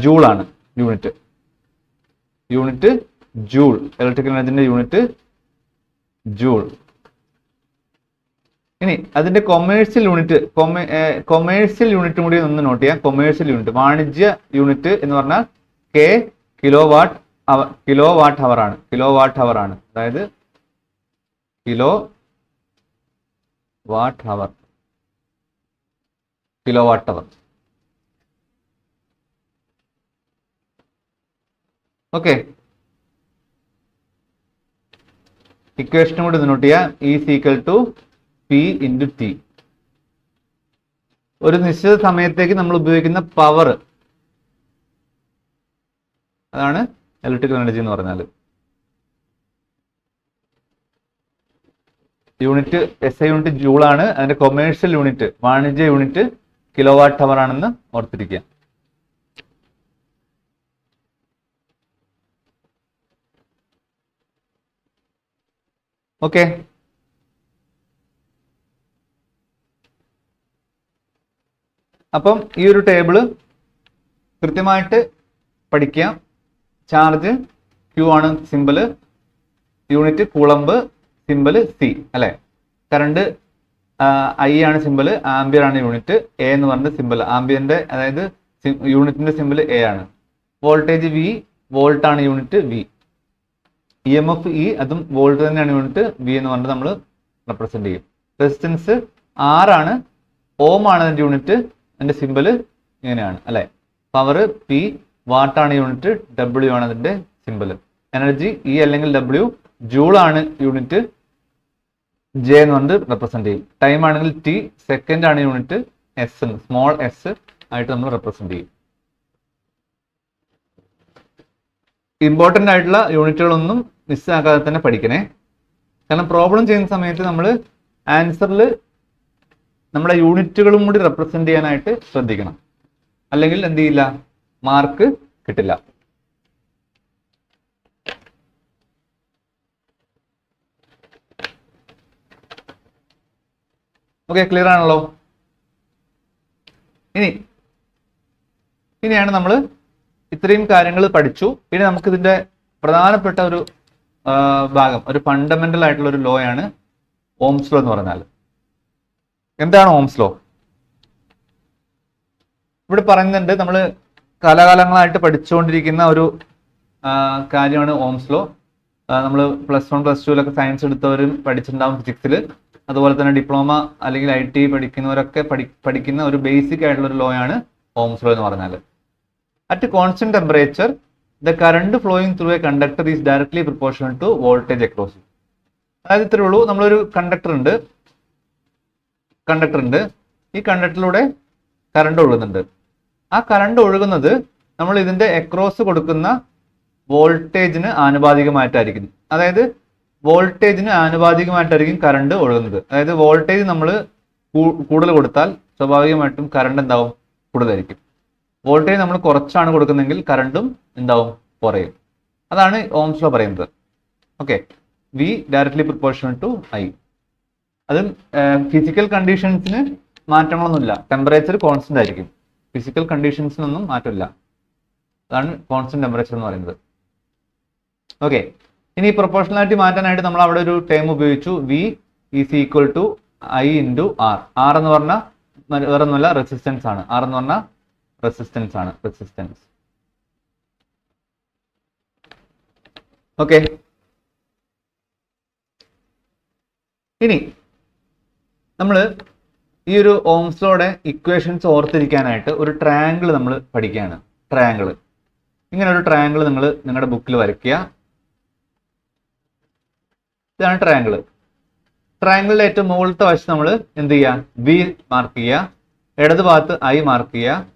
ജൂൾ ആണ് യൂണിറ്റ് ജൂൾ. ഇലക്ട്രിക്കൽ എനർജിന്റെ യൂണിറ്റ് ജൂൾ. ഇനി അതിന്റെ കൊമേഴ്സ്യൽ യൂണിറ്റും കൂടി ഒന്ന് നോട്ട് ചെയ്യാം. കൊമേഴ്സ്യൽ യൂണിറ്റ്, വാണിജ്യ യൂണിറ്റ് എന്ന് പറഞ്ഞാൽ കിലോ വാട്ട് അവർ ആണ്. അതായത് കിലോ വാട്ട് അവർ. ഓക്കെ, ഇക്വേഷനും കൂടി നോട്ട് ചെയ്യാം. Is equal to P into T. ഒരു നിശ്ചിത സമയത്തേക്ക് നമ്മൾ ഉപയോഗിക്കുന്ന പവർ, അതാണ് ഇലക്ട്രിക്കൽ എനർജി എന്ന് പറഞ്ഞാൽ. യൂണിറ്റ് SI യൂണിറ്റ് ജൂൾ ആണ്. അതിന്റെ കൊമേഴ്ഷ്യൽ യൂണിറ്റ്, വാണിജ്യ യൂണിറ്റ് കിലോ വാട്ട് അവർ ആണെന്ന് ഓർത്തിരിക്കുക. ഓക്കെ, അപ്പം ഈ ഒരു ടേബിള് കൃത്യമായിട്ട് പഠിക്കുക. ചാർജ് Q ആണ് simple, unit Coulomb, simple C അല്ലെ. കറണ്ട് I ആണ് സിമ്പിള്, ആംബിയർ ആണ് യൂണിറ്റ്, A എന്ന് പറഞ്ഞ സിമ്പിൾ ആംബിയറിന്റെ, അതായത് യൂണിറ്റിന്റെ സിമ്പിൾ A ആണ്. വോൾട്ടേജ് V, വോൾട്ട് ആണ് യൂണിറ്റ് V. EMF E, അതും വോൾട്ട് തന്നെയാണ് യൂണിറ്റ്, V എന്ന് പറഞ്ഞിട്ട് നമ്മൾ റെപ്രസെന്റ് ചെയ്യും. റെസിസ്റ്റൻസ് R ആണ്, ഓം ആണ് അതിന്റെ യൂണിറ്റ്, അതിന്റെ സിമ്പിള് ഇങ്ങനെയാണ് അല്ലെ. പവർ P, വാട്ടാണ് യൂണിറ്റ്, W ആണ് അതിന്റെ സിമ്പിള്. എനർജി E അല്ലെങ്കിൽ W, ജൂൾ ആണ് യൂണിറ്റ്, J എന്ന് പറഞ്ഞിട്ട് റെപ്രസെന്റ് ചെയ്യും. ടൈം ആണെങ്കിൽ T, സെക്കൻഡ് ആണ് യൂണിറ്റ്, S സ്മോൾ s ആയിട്ട് നമ്മൾ റെപ്രസെന്റ് ചെയ്യും. ഇമ്പോർട്ടൻ്റ് ആയിട്ടുള്ള യൂണിറ്റുകളൊന്നും മിസ്സാക്കാതെ തന്നെ പഠിക്കണേ. കാരണം പ്രോബ്ലം ചെയ്യുന്ന സമയത്ത് നമ്മൾ ആൻസറിൽ നമ്മുടെ യൂണിറ്റുകളും കൂടി റെപ്രസെന്റ് ചെയ്യാനായിട്ട് ശ്രദ്ധിക്കണം. അല്ലെങ്കിൽ എന്ത് ചെയ്യില്ല, മാർക്ക് കിട്ടില്ല. ഓക്കെ, ക്ലിയർ ആണല്ലോ. ഇനിയാണ് നമ്മൾ ഇത്രയും കാര്യങ്ങൾ പഠിച്ചു. ഇനി നമുക്ക് ഇതിന്റെ പ്രധാനപ്പെട്ട ഒരു ഭാഗം, ഒരു ഫണ്ടമെന്റൽ ആയിട്ടുള്ള ഒരു ലോ ആണ് ഓംസ് ലോ എന്ന് പറഞ്ഞാൽ. എന്താണ് ഓംസ് ലോ? ഇവിടെ പറയുന്നുണ്ട്, നമ്മൾ കാലാകാലങ്ങളായിട്ട് പഠിച്ചുകൊണ്ടിരിക്കുന്ന ഒരു കാര്യമാണ് ഓംസ് ലോ. നമ്മൾ +1 +2 സയൻസ് എടുത്തവരും പഠിച്ചിട്ടുണ്ടാവും ഫിസിക്സിൽ. അതുപോലെ തന്നെ ഡിപ്ലോമ അല്ലെങ്കിൽ IT പഠിക്കുന്നവരൊക്കെ പഠിക്കുന്ന ഒരു ബേസിക് ആയിട്ടുള്ള ഒരു ലോ ആണ് ഓംസ് ലോ എന്ന് പറഞ്ഞാൽ. At constant temperature, the current flowing through a conductor is directly proportional to voltage across it. അതായത് ഇത്രയേ ഉള്ളൂ. നമ്മളൊരു കണ്ടക്ടർ ഉണ്ട്, ഈ കണ്ടക്ടറിലൂടെ കറണ്ട് ഒഴുകുന്നുണ്ട്. ആ കറണ്ട് ഒഴുകുന്നത് നമ്മൾ ഇതിന്റെ അക്രോസ് കൊടുക്കുന്ന വോൾട്ടേജിന് ആനുപാതികമായിട്ടായിരിക്കും. അതായത് വോൾട്ടേജിന് ആനുപാതികമായിട്ടായിരിക്കും കറണ്ട് ഒഴുകുന്നത്. അതായത് വോൾട്ടേജ് നമ്മൾ കൂടുതൽ കൊടുത്താൽ സ്വാഭാവികമായിട്ടും കറണ്ട് എന്താവും, കൂടുതലായിരിക്കും. വോൾട്ടേജ് നമ്മൾ കുറച്ചാണ് കൊടുക്കുന്നതെങ്കിൽ കറണ്ടും എന്താവും, കുറയും. അതാണ് ഓംസ് ലോ പറയുന്നത്. Okay, V directly proportional to I. അതും ഫിസിക്കൽ കണ്ടീഷൻസിന് മാറ്റങ്ങളൊന്നുമില്ല. ടെമ്പറേച്ചർ കോൺസ്റ്റന്റ് ആയിരിക്കും, ഫിസിക്കൽ കണ്ടീഷൻസിനൊന്നും മാറ്റമില്ല. അതാണ് കോൺസ്റ്റന്റ് ടെമ്പറേച്ചർ എന്ന് പറയുന്നത്. ഓക്കെ, ഇനി പ്രൊപ്പോർഷണാലിറ്റി മാറ്റാനായിട്ട് നമ്മൾ അവിടെ ഒരു ടേം ഉപയോഗിച്ചു, V is equal to I into R. R എന്ന് പറഞ്ഞാൽ വേറെ ഒന്നുമല്ല, റെസിസ്റ്റൻസ് ആണ്. R എന്ന് പറഞ്ഞാൽ റെസിസ്റ്റൻസ് ആണ്, റെസിസ്റ്റൻസ്. ഓക്കെ, ഇനി നമ്മൾ ഈ ഒരു ഓംസ് ലോയുടെ ഇക്വേഷൻസ് ഓർത്തിരിക്കാനായിട്ട് ഒരു ട്രയാങ്കിൾ നമ്മൾ പഠിക്കുകയാണ്. ട്രയാങ്കിൾ, ഇങ്ങനെ ഒരു ട്രയാങ്കിൾ നിങ്ങൾ നിങ്ങളുടെ ബുക്കിൽ വരയ്ക്കുക. ഇതാണ് ട്രയാങ്കിൾ. ട്രയാങ്കിളിന്റെ ഏറ്റവും മുകളിലത്തെ വശം നമ്മൾ എന്ത് ചെയ്യുക, B മാർക്ക് ചെയ്യുക, ഇടത് ഭാഗത്ത് I മാർക്ക് ചെയ്യുക,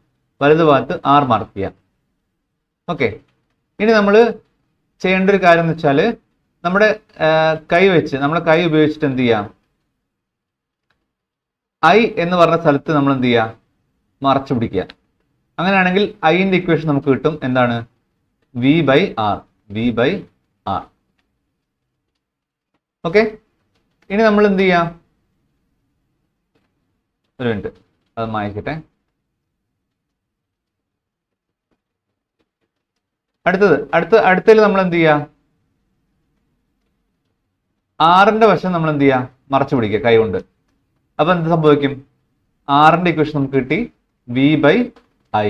വലത് ഭാഗത്ത് R മാർക്ക് ചെയ്യുക. ഓക്കെ, ഇനി നമ്മൾ ചെയ്യേണ്ട ഒരു കാര്യം എന്ന് വെച്ചാൽ, നമ്മുടെ നമ്മുടെ കൈ ഉപയോഗിച്ചിട്ട് എന്ത് ചെയ്യാം, I എന്ന് പറഞ്ഞ സ്ഥലത്ത് നമ്മൾ എന്ത് ചെയ്യുക, മറച്ചു പിടിക്കുക. അങ്ങനെയാണെങ്കിൽ Iന്റെ ഇക്വേഷൻ നമുക്ക് കിട്ടും. എന്താണ്, V/R. ഓക്കെ, ഇനി നമ്മൾ എന്ത് ചെയ്യാം, ഒരു മിനിറ്റ് അത് മായ്ക്കട്ടെ. അടുത്തതിൽ നമ്മൾ എന്ത് ചെയ്യുക, ആറിന്റെ വശം നമ്മൾ എന്ത് ചെയ്യുക, മറച്ചു പിടിക്കുക കൈ കൊണ്ട്. അപ്പൊ എന്ത് സംഭവിക്കും, ആറിന്റെ ഇക്വേഷൻ നമുക്ക് കിട്ടി, V/I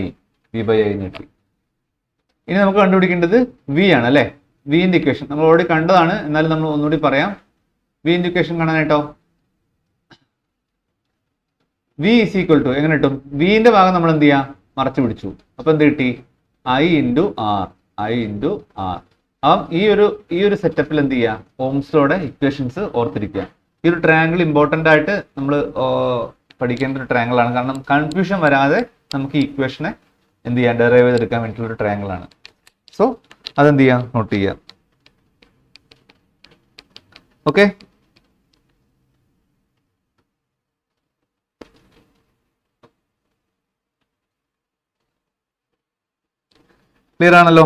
കിട്ടി. ഇനി നമുക്ക് കണ്ടുപിടിക്കേണ്ടത് വി ആണ് അല്ലേ. വിന്റെ ഇക്വേഷൻ നമ്മൾ ഓൾറെഡി കണ്ടതാണ്, എന്നാലും നമ്മൾ ഒന്നുകൂടി പറയാം. വിന്റെ ഇക്വേഷൻ കാണാനായിട്ടോ. വി ഈസ് ഈക്വൽ ടു എങ്ങനെ കിട്ടും? വിന്റെ ഭാഗം നമ്മൾ എന്ത് ചെയ്യാം? മറച്ചു പിടിച്ചു. അപ്പൊ എന്ത് കിട്ടി? I into R. അപ്പം ഈ ഒരു സെറ്റപ്പിൽ എന്ത് ചെയ്യുക? ഓംസ് ലോയുടെ ഇക്വേഷൻസ് ഓർത്തിരിക്കുക. ഈ ഒരു ട്രയാങ്കിൾ ഇമ്പോർട്ടൻ്റ് ആയിട്ട് നമ്മൾ പഠിക്കേണ്ട ഒരു ട്രയാങ്കിൾ ആണ്. കാരണം കൺഫ്യൂഷൻ വരാതെ നമുക്ക് ഈ ഇക്വേഷനെ എന്ത് ചെയ്യാം? ഡെറൈവ് ചെയ്തെടുക്കാൻ വേണ്ടിയിട്ടുള്ള ഒരു ട്രയാങ്കിൾ ആണ്. സോ അതെന്ത് ചെയ്യാം? നോട്ട് ചെയ്യാം. ഓക്കെ, ക്ലിയർ ആണല്ലോ.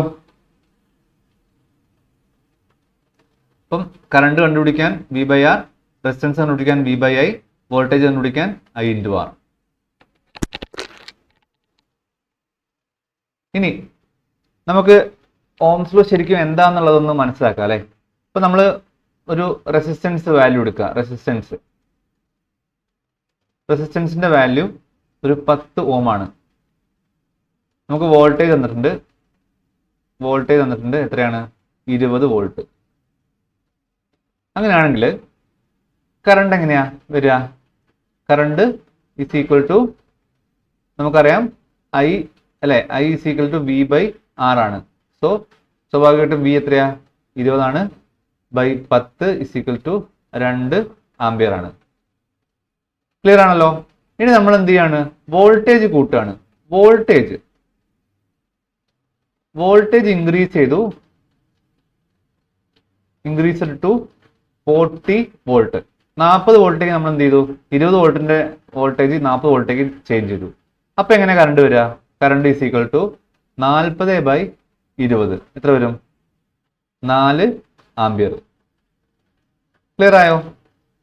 അപ്പം കറണ്ട് കണ്ടുപിടിക്കാൻ വി ബൈ ആർ, റെസിസ്റ്റൻസ് കണ്ടുപിടിക്കാൻ വി ബൈ ഐ, വോൾട്ടേജ് കണ്ടുപിടിക്കാൻ ഐ ഇൻറ്റു ആർ. ഇനി നമുക്ക് ഓംസ് ലോ ശരിക്കും എന്താണെന്നുള്ളതൊന്ന് മനസ്സിലാക്കാം അല്ലേ. ഇപ്പം നമ്മൾ ഒരു റെസിസ്റ്റൻസ് വാല്യൂ എടുക്കുക. റെസിസ്റ്റൻസിന്റെ വാല്യൂ ഒരു 10 ഓം ആണ്. നമുക്ക് വോൾട്ടേജ് തന്നിട്ടുണ്ട്. എത്രയാണ്? 20 വോൾട്ട്. അങ്ങനെയാണെങ്കിൽ കറണ്ട് എങ്ങനെയാ വരിക? കറണ്ട് ഇസ് ഈക്വൽ ടു നമുക്കറിയാം ഐ അല്ലെ, I is equal to V by R ആണ്. സോ സ്വാഭാവികമായിട്ടും വി എത്രയാ? 20 ആണ്. By 10 is equal to 2 ampere ആണ്. ക്ലിയർ ആണല്ലോ. ഇനി നമ്മൾ എന്ത് ചെയ്യാണ്? വോൾട്ടേജ് കൂട്ടുകയാണ്. വോൾട്ടേജ് ഇൻക്രീസ് ചെയ്തു. Increased to 40 volt. 40 വോൾട്ടേക്ക് നമ്മൾ എന്ത് ചെയ്തു? 20 വോൾട്ടിന്റെ വോൾട്ടേജ് 40 വോൾട്ടേക്ക് ചേഞ്ച് ചെയ്തു. അപ്പൊ എങ്ങനെ കറണ്ട് വരിക? Current is equal to 40/20. എത്ര വരും? 4 ആംപിയർ. ക്ലിയർ ആയോ?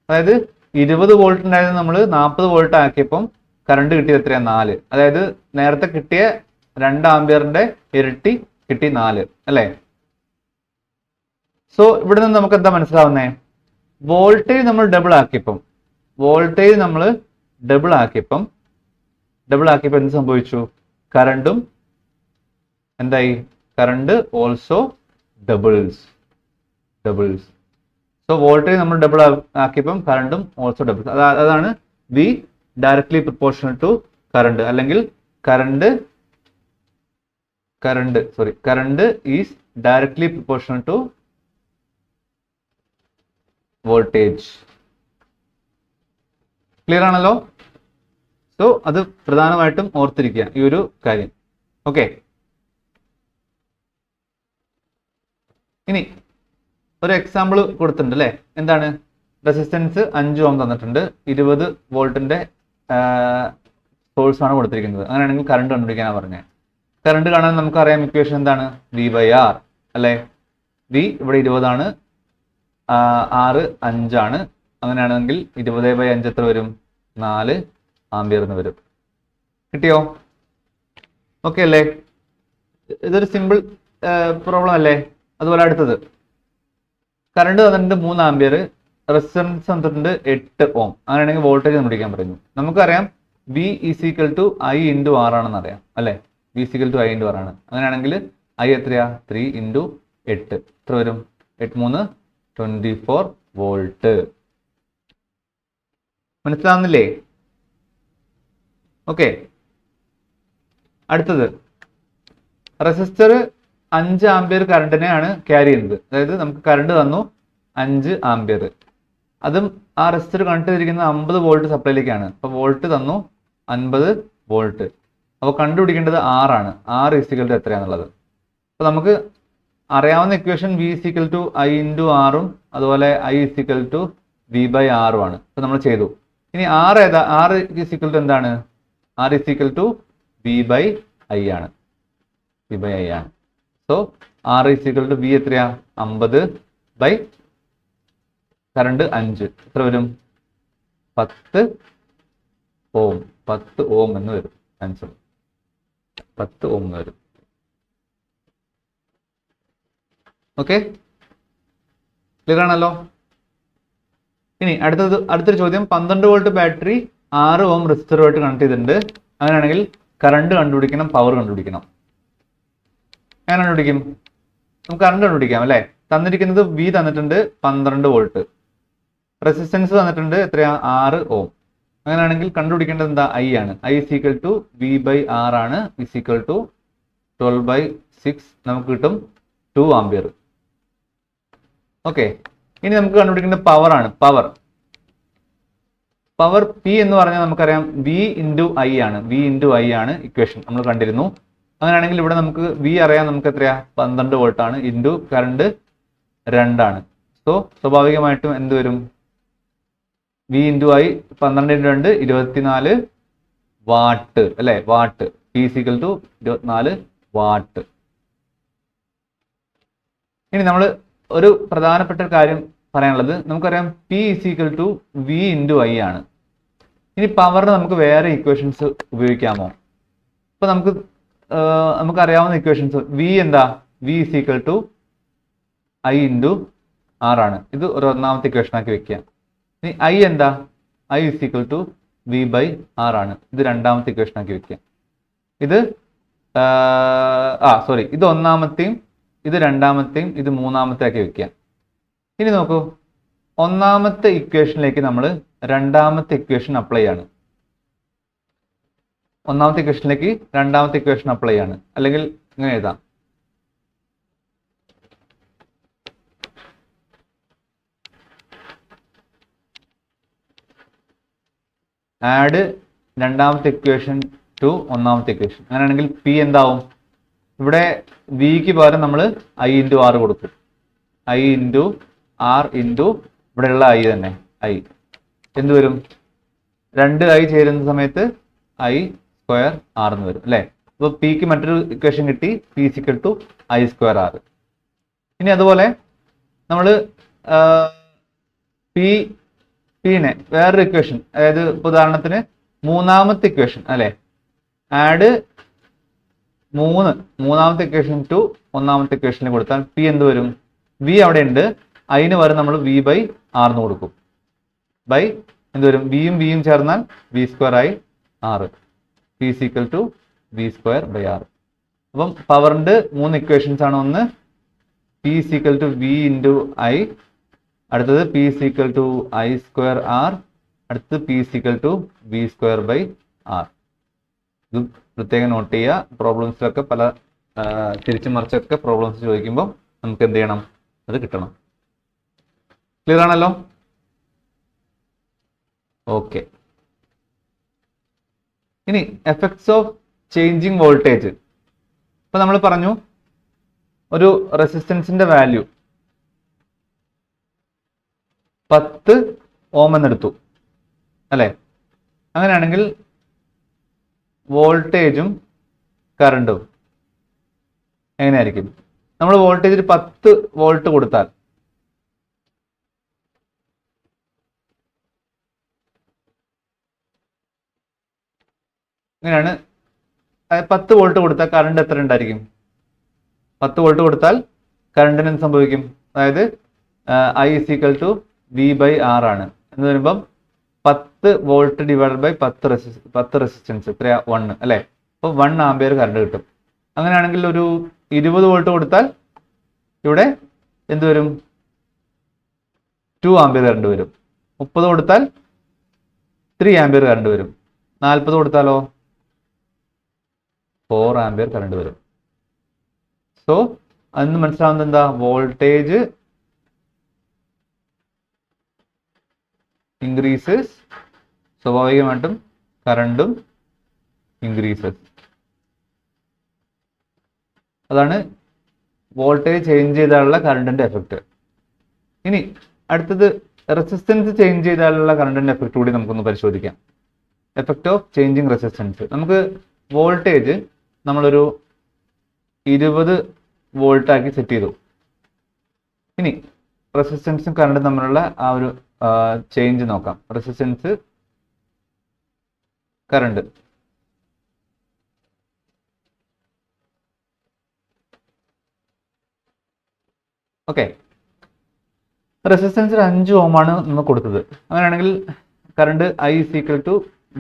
അതായത് 20 വോൾട്ട് ഉണ്ടായത് നമ്മൾ 40 വോൾട്ട് ആക്കിയപ്പം കറണ്ട് കിട്ടിയത് എത്രയാ? 4. അതായത് നേരത്തെ കിട്ടിയ 2 ആംപിയറിന്റെ ഇരട്ടി കിട്ടി 4 അല്ലേ. സോ ഇവിടെ നിന്ന് നമുക്ക് എന്താ മനസ്സിലാവുന്നേ? വോൾട്ടേജ് നമ്മൾ ഡബിൾ ആക്കിയപ്പം എന്ത് സംഭവിച്ചു? കറണ്ടും എന്തായി? Current also doubles. So voltage നമ്മൾ ഡബിൾ ആക്കിയപ്പം കറണ്ടും ഓൾസോ ഡബിൾസ്. അതാണ് V directly proportional to current, അല്ലെങ്കിൽ current is directly proportional to voltage. Clear ആണല്ലോ. സോ അത് പ്രധാനമായിട്ടും ഓർത്തിരിക്കുക ഈ ഒരു കാര്യം. ഓക്കെ, ഇനി ഒരു എക്സാമ്പിൾ കൊടുത്തിട്ടുണ്ട് അല്ലേ. എന്താണ്? റെസിസ്റ്റൻസ് 5 ഓം തന്നിട്ടുണ്ട്. 20 വോൾട്ടിന്റെ സോഴ്സ് ആണ് കൊടുത്തിരിക്കുന്നത്. അങ്ങനെയാണെങ്കിൽ കറണ്ട് കണ്ടുപിടിക്കാനാണ് പറഞ്ഞത്. കറണ്ട് കാണാൻ നമുക്കറിയാം ഇക്വേഷൻ എന്താണ്? വി ബൈ ആർ അല്ലേ. വി ഇവിടെ 20 ആണ്, ആറ് 5 ആണ്. അങ്ങനെയാണെങ്കിൽ 20/5 എത്ര വരും? 4 ആംപിയർ എന്ന് വരും. കിട്ടിയോ? ഓക്കെ അല്ലേ? ഇതൊരു സിമ്പിൾ പ്രോബ്ലം അല്ലേ. അതുപോലെ അടുത്തത് കറണ്ട് തന്നിട്ടുണ്ട് 3 ആംപിയർ, റെസിസ്റ്റൻസ് തന്നിട്ടുണ്ട് 8 ഓം. അങ്ങനെയാണെങ്കിൽ വോൾട്ടേജ് കണ്ടുപിടിക്കാൻ പറയുന്നു. നമുക്കറിയാം V is equal to I into R ആണെന്ന് അറിയാം അല്ലേ. V is equal to I into R ആണ്. അങ്ങനെയാണെങ്കിൽ ഐ എത്രയാ? 3 ഇൻറ്റു 8 എത്ര വരും? 8×3 24 വോൾട്ട്. മനസ്സിലാവുന്നില്ലേ? ഓക്കെ, അടുത്തത് റെസിസ്റ്റർ 5 ആംപിയർ കറണ്ടിനെയാണ് ക്യാരി ചെയ്യുന്നത്. അതായത് നമുക്ക് കറണ്ട് തന്നു 5 ആംപിയർ. അതും ആ റെസിസ്റ്റർ കണക്ട് ചെയ്തിരിക്കുന്നത് 50 വോൾട്ട് സപ്ലൈയിലേക്കാണ്. അപ്പോൾ വോൾട്ട് തന്നു 50 വോൾട്ട്. അപ്പോൾ കണ്ടുപിടിക്കേണ്ടത് R ആണ്. R ഈക്വൽ ടു എത്രയാണെന്നുള്ളത്. അപ്പോൾ നമുക്ക് അറിയാവുന്ന equation V equal to I into ആറും അതുപോലെ I equal to V by ആറും ആണ്. അപ്പോൾ നമ്മൾ ചെയ്തു. ഇനി R ഏതാ? R ഈക്വൽ ടു എന്താണ്? R equal to V by I ആണ്. So R equal to V എത്രയാ? 50 ബൈ കറണ്ട് 5 എത്ര വരും? 10 ഓം. 10 ഓം എന്ന് വരും ആൻസർ. 10 ഓം എന്ന് വരും. ഓക്കെ, ക്ലിയർ ആണല്ലോ. ഇനി അടുത്തൊരു ചോദ്യം. 12 വോൾട്ട് ബാറ്ററി 6 ഓം റെസിസ്റ്ററുമായിട്ട് കണക്ട് ചെയ്തിട്ടുണ്ട്. അങ്ങനെയാണെങ്കിൽ കറണ്ട് കണ്ടുപിടിക്കണം, പവർ കണ്ടുപിടിക്കണം. എങ്ങനെ കണ്ടുപിടിക്കും? നമുക്ക് കറണ്ട് കണ്ടുപിടിക്കാം അല്ലേ? തന്നിരിക്കുന്നത് വി തന്നിട്ടുണ്ട് 12 വോൾട്ട്, റെസിസ്റ്റൻസ് തന്നിട്ടുണ്ട് എത്രയാ? 6 ഓം. അങ്ങനെയാണെങ്കിൽ കണ്ടുപിടിക്കേണ്ടത് എന്താ? ഐ ആണ്. I is equal to V by R ആണ്, ഇസ് ഈക്വൽ ടു 12/6. നമുക്ക് കിട്ടും 2 ആംപിയർ. ഓക്കെ, ഇനി നമുക്ക് കണ്ടുപിടിക്കേണ്ട പവർ ആണ്. പവർ പി എന്ന് പറഞ്ഞാൽ നമുക്കറിയാം വി ഇൻറ്റു ഐ ആണ്. വി ഇൻറ്റു ഐ ആണ് ഇക്വേഷൻ, നമ്മൾ കണ്ടിരുന്നു. അങ്ങനെയാണെങ്കിൽ ഇവിടെ നമുക്ക് വി അറിയാം, നമുക്ക് എത്രയാ? 12 വോൾട്ട് ആണ്, ഇൻറ്റു കറണ്ട് 2 ആണ്. സോ സ്വാഭാവികമായിട്ടും എന്ത് വരും? V into I 12 into 2 24 watt അല്ലേ? Watt. P equal to 24 watt. ഇനി നമ്മൾ ഒരു പ്രധാനപ്പെട്ട കാര്യം പറയാനുള്ളത്, നമുക്കറിയാം P equal to V into I ആണ്. ഇനി പവറിന് നമുക്ക് വേറെ ഇക്വേഷൻസ് ഉപയോഗിക്കാമോ? ഇപ്പൊ നമുക്കറിയാവുന്ന ഇക്വേഷൻസ് വി എന്താ? V equal to I into R ആണ്. ഇത് ഒരു ഒന്നാമത്തെ ഇക്വേഷൻ ആക്കി വെക്കുക. ഇനി ഐ എന്താ? I equal to V by R ആണ്. ഇത് രണ്ടാമത്തെ ഇക്വേഷൻ ആക്കി വെക്കുക. ഇത് ഇത് ഒന്നാമത്തെയും ഇത് രണ്ടാമത്തെയും ഇത് മൂന്നാമത്തെ ആക്കി വെക്കുക. ഇനി നോക്കൂ, ഒന്നാമത്തെ ഇക്വേഷനിലേക്ക് നമ്മൾ രണ്ടാമത്തെ ഇക്വേഷൻ അപ്ലൈ ആണ്. ഒന്നാമത്തെ ഇക്വേഷനിലേക്ക് രണ്ടാമത്തെ ഇക്വേഷൻ അപ്ലൈ ആണ്. അല്ലെങ്കിൽ ഇങ്ങനെ എഴുതാം, ആഡ് രണ്ടാമത്തെ ഇക്വേഷൻ ടു ഒന്നാമത്തെ ഇക്വേഷൻ. അങ്ങനെയാണെങ്കിൽ പി എന്താവും? ഇവിടെ വിക്ക് പകരം നമ്മൾ ഐ ഇൻറ്റു ആർ കൊടുക്കും. ഐ ഇൻറ്റു ആർ ഇൻറ്റു ഇവിടെയുള്ള ഐ തന്നെ, ഐ എന്ത് വരും? 2 ഐ ചേരുന്ന സമയത്ത് ഐ സ്ക്വയർ ആർ എന്ന് വരും അല്ലേ? അപ്പോൾ പിക്ക് മറ്റൊരു ഇക്വേഷൻ കിട്ടി, P equal to I square R. ഇനി അതുപോലെ നമ്മൾ പിന്നെ വേറൊരു ഇക്വേഷൻ, അതായത് ഉദാഹരണത്തിന് മൂന്നാമത്തെ ഇക്വേഷൻ അല്ലെ, ആഡ് മൂന്നാമത്തെ ഇക്വേഷൻ ടു ഒന്നാമത്തെ ഇക്വേഷനിൽ കൊടുത്താൽ പി എന്ത് വരും? വി അവിടെ ഉണ്ട്, അതിന് വരെ നമ്മൾ വി ബൈ ആർ എന്ന് കൊടുക്കും. ബൈ എന്ത് വരും? വിയും ചേർന്നാൽ വി സ്ക്വയർ ആയി R. P equal to V square by R. അപ്പം പവറിന്റെ 3 ഇക്വേഷൻസ് ആണ്. ഒന്ന് P equal to V into I, അടുത്തത് P equal to I square R, അടുത്തത് P equal to V square by R. ഇത് പ്രത്യേകം നോട്ട് ചെയ്യുക. പ്രോബ്ലംസിലൊക്കെ പല തിരിച്ചു മറിച്ചൊക്കെ പ്രോബ്ലംസ് ചോദിക്കുമ്പോൾ നമുക്ക് എന്ത് ചെയ്യണം? അത് കിട്ടണം. ക്ലിയർ ആണല്ലോ? ഓക്കെ. ഇനി എഫക്ട്സ് ഓഫ് ചേഞ്ചിങ് വോൾട്ടേജ്. ഇപ്പൊ നമ്മൾ പറഞ്ഞു ഒരു റെസിസ്റ്റൻസിന്റെ വാല്യൂ 10 ഓം എന്നെടുത്തു അല്ലെ? അങ്ങനെയാണെങ്കിൽ വോൾട്ടേജും കറണ്ടും എങ്ങനെയായിരിക്കും? നമ്മൾ വോൾട്ടേജിൽ 10 വോൾട്ട് കൊടുത്താൽ ഇങ്ങനെയാണ്. 10 വോൾട്ട് കൊടുത്താൽ കറണ്ട് എത്ര ഉണ്ടായിരിക്കും? 10 വോൾട്ട് കൊടുത്താൽ കറണ്ടിന് എന്ത് സംഭവിക്കും? അതായത് I is equal to V by R ആണ് എന്ന് വരുമ്പം 10 വോൾട്ട് ഡിവൈഡ് ബൈ 10 റെസിസ്റ്റൻസ് എത്രയാ? 1 അല്ലേ? അപ്പോൾ 1 ആംപിയർ കറണ്ട് കിട്ടും. അങ്ങനെയാണെങ്കിൽ ഒരു 20 വോൾട്ട് കൊടുത്താൽ ഇവിടെ എന്ത് വരും? 2 ആംപിയർ കറണ്ട് വരും. 30 കൊടുത്താൽ 3 ആംപിയർ കറണ്ട് വരും. 40 കൊടുത്താലോ 4 ആംപിയർ കറണ്ട് വരും. സോ അതിന് മനസ്സിലാവുന്നത് എന്താ? വോൾട്ടേജ് ഇൻക്രീസസ്, സ്വാഭാവികമായിട്ടും കറണ്ടും ഇൻക്രീസസ്. അതാണ് വോൾട്ടേജ് ചേഞ്ച് ചെയ്താലുള്ള കറണ്ടിന്റെ എഫക്റ്റ്. ഇനി അടുത്തത് റെസിസ്റ്റൻസ് ചേഞ്ച് ചെയ്താലുള്ള കറണ്ടിന്റെ എഫക്റ്റ് കൂടി നമുക്കൊന്ന് പരിശോധിക്കാം. Effect of changing resistance. നമുക്ക് വോൾട്ടേജ് നമ്മളൊരു 20 വോൾട്ട് ആക്കി സെറ്റ് ചെയ്തു. ഇനി റെസിസ്റ്റൻസും കറണ്ടും തമ്മിലുള്ള ആ ഒരു ചേഞ്ച് നോക്കാം. Resistance, current. ഓക്കെ, റെസിസ്റ്റൻസിൽ 5 ഓം ആണ് നമ്മൾ കൊടുത്തത്. അങ്ങനെയാണെങ്കിൽ current I is equal to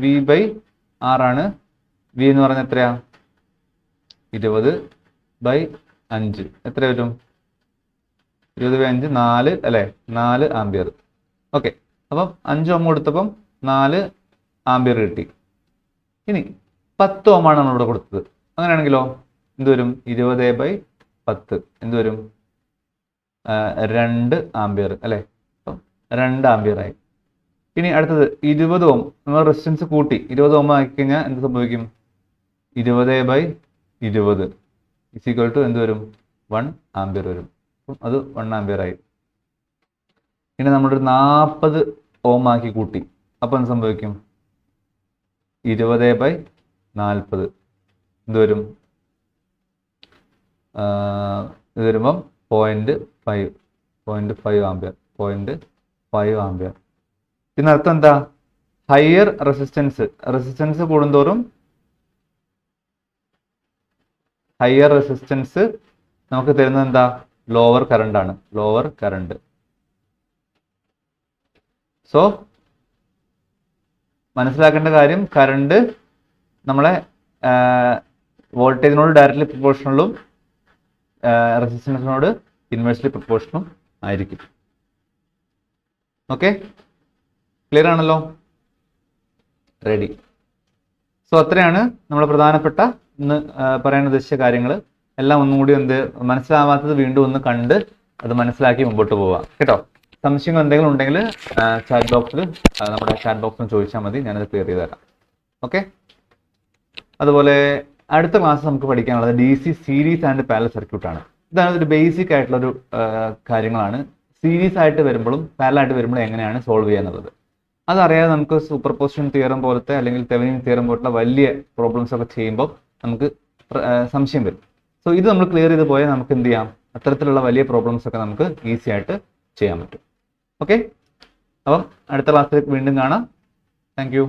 V by R ആണ്. വി എന്ന് പറഞ്ഞാൽ എത്രയാ? 20 ബൈ 5 എത്ര വരും? 20/5 4 അല്ലേ? 4 ആംബിയർ. ഓക്കെ, അപ്പം 5 ഓം കൊടുത്തപ്പം 4 ആംബിയർ കിട്ടി. ഇനി 10 ഓമാണ് നമ്മളിവിടെ കൊടുത്തത്. അങ്ങനെയാണെങ്കിലോ എന്ത് വരും? 20/10 എന്ത് വരും? 2 ആംബിയർ അല്ലേ? അപ്പം 2 ആംബിയർ ആയി. ഇനി അടുത്തത് 20 ഓം. നമ്മൾ റെസിസ്റ്റൻസ് കൂട്ടി 20 ഓം ആക്കി കഴിഞ്ഞാൽ എന്ത് സംഭവിക്കും? 20/20 ഇസിക്വൽ ടു എന്ത് വരും? 1 ആംബിയർ വരും. അപ്പം അത് 1 ആംബിയർ ആയി. ഇനി നമ്മളൊരു 40 ഓം ആക്കി കൂട്ടി. അപ്പം എന്ത് സംഭവിക്കും? 20/40 എന്ത് വരും? ഇത് വരുമ്പം 0.5 ആംബിയർ. 0.5 ആംബിയർ. ഇതിനർത്ഥം എന്താ? ഹയർ റെസിസ്റ്റൻസ് കൂടുന്തോറും ഹയർ റെസിസ്റ്റൻസ് നമുക്ക് തരുന്നത് എന്താ? ലോവർ കറണ്ട് ആണ്. Lower current. സോ മനസ്സിലാക്കേണ്ട കാര്യം, കറണ്ട് നമ്മളെ വോൾട്ടേജിനോട് ഡയറക്റ്റ്ലി പ്രൊപ്പോർഷണലും റെസിസ്റ്റൻസിനോട് ഇൻവേഴ്സ്ലി പ്രൊപ്പോർഷനും ആയിരിക്കും. ഓക്കെ, ക്ലിയർ ആണല്ലോ? റെഡി. സോ അത്രയാണ് നമ്മൾ പ്രധാനപ്പെട്ട ഇന്ന് പറയാൻ ഉദ്ദേശിച്ച കാര്യങ്ങൾ. എല്ലാം ഒന്നും കൂടി മനസ്സിലാവാത്തത് വീണ്ടും ഒന്ന് കണ്ട് അത് മനസ്സിലാക്കി മുമ്പോട്ട് പോവാം കേട്ടോ. സംശയങ്ങൾ എന്തെങ്കിലും ഉണ്ടെങ്കിൽ നമ്മുടെ ചാറ്റ് ബോക്സിൽ ചോദിച്ചാൽ മതി, ഞാനത് ക്ലിയർ ചെയ്ത് തരാം. ഓക്കെ, അതുപോലെ അടുത്ത ക്ലാസ് നമുക്ക് പഠിക്കാനുള്ളത് DC series and parallel circuit ആണ്. ഇതാണ് ഒരു ബേസിക് ആയിട്ടുള്ളൊരു കാര്യങ്ങളാണ്. സീരീസ് ആയിട്ട് വരുമ്പോഴും പാരലൽ ആയിട്ട് വരുമ്പോഴും എങ്ങനെയാണ് സോൾവ് ചെയ്യുക എന്നുള്ളത്. അതറിയാതെ നമുക്ക് സൂപ്പർ പൊസിഷൻ തിയറം പോലത്തെ അല്ലെങ്കിൽ തെവനിൻ തിയറം പോലത്തെ വലിയ പ്രോബ്ലംസ് ഒക്കെ ചെയ്യുമ്പോൾ നമുക്ക് സംശയം വരും. സോ ഇത് നമ്മൾ ക്ലിയർ ചെയ്ത് പോയാൽ നമുക്ക് എന്ത് ചെയ്യാം? അത്തരത്തിലുള്ള വലിയ പ്രോബ്ലംസ് ഒക്കെ നമുക്ക് ഈസി ആയിട്ട് ചെയ്യാൻ പറ്റും. ഓക്കെ, അപ്പം അടുത്ത ക്ലാസ്സിലേക്ക് വീണ്ടും കാണാം. Thank you.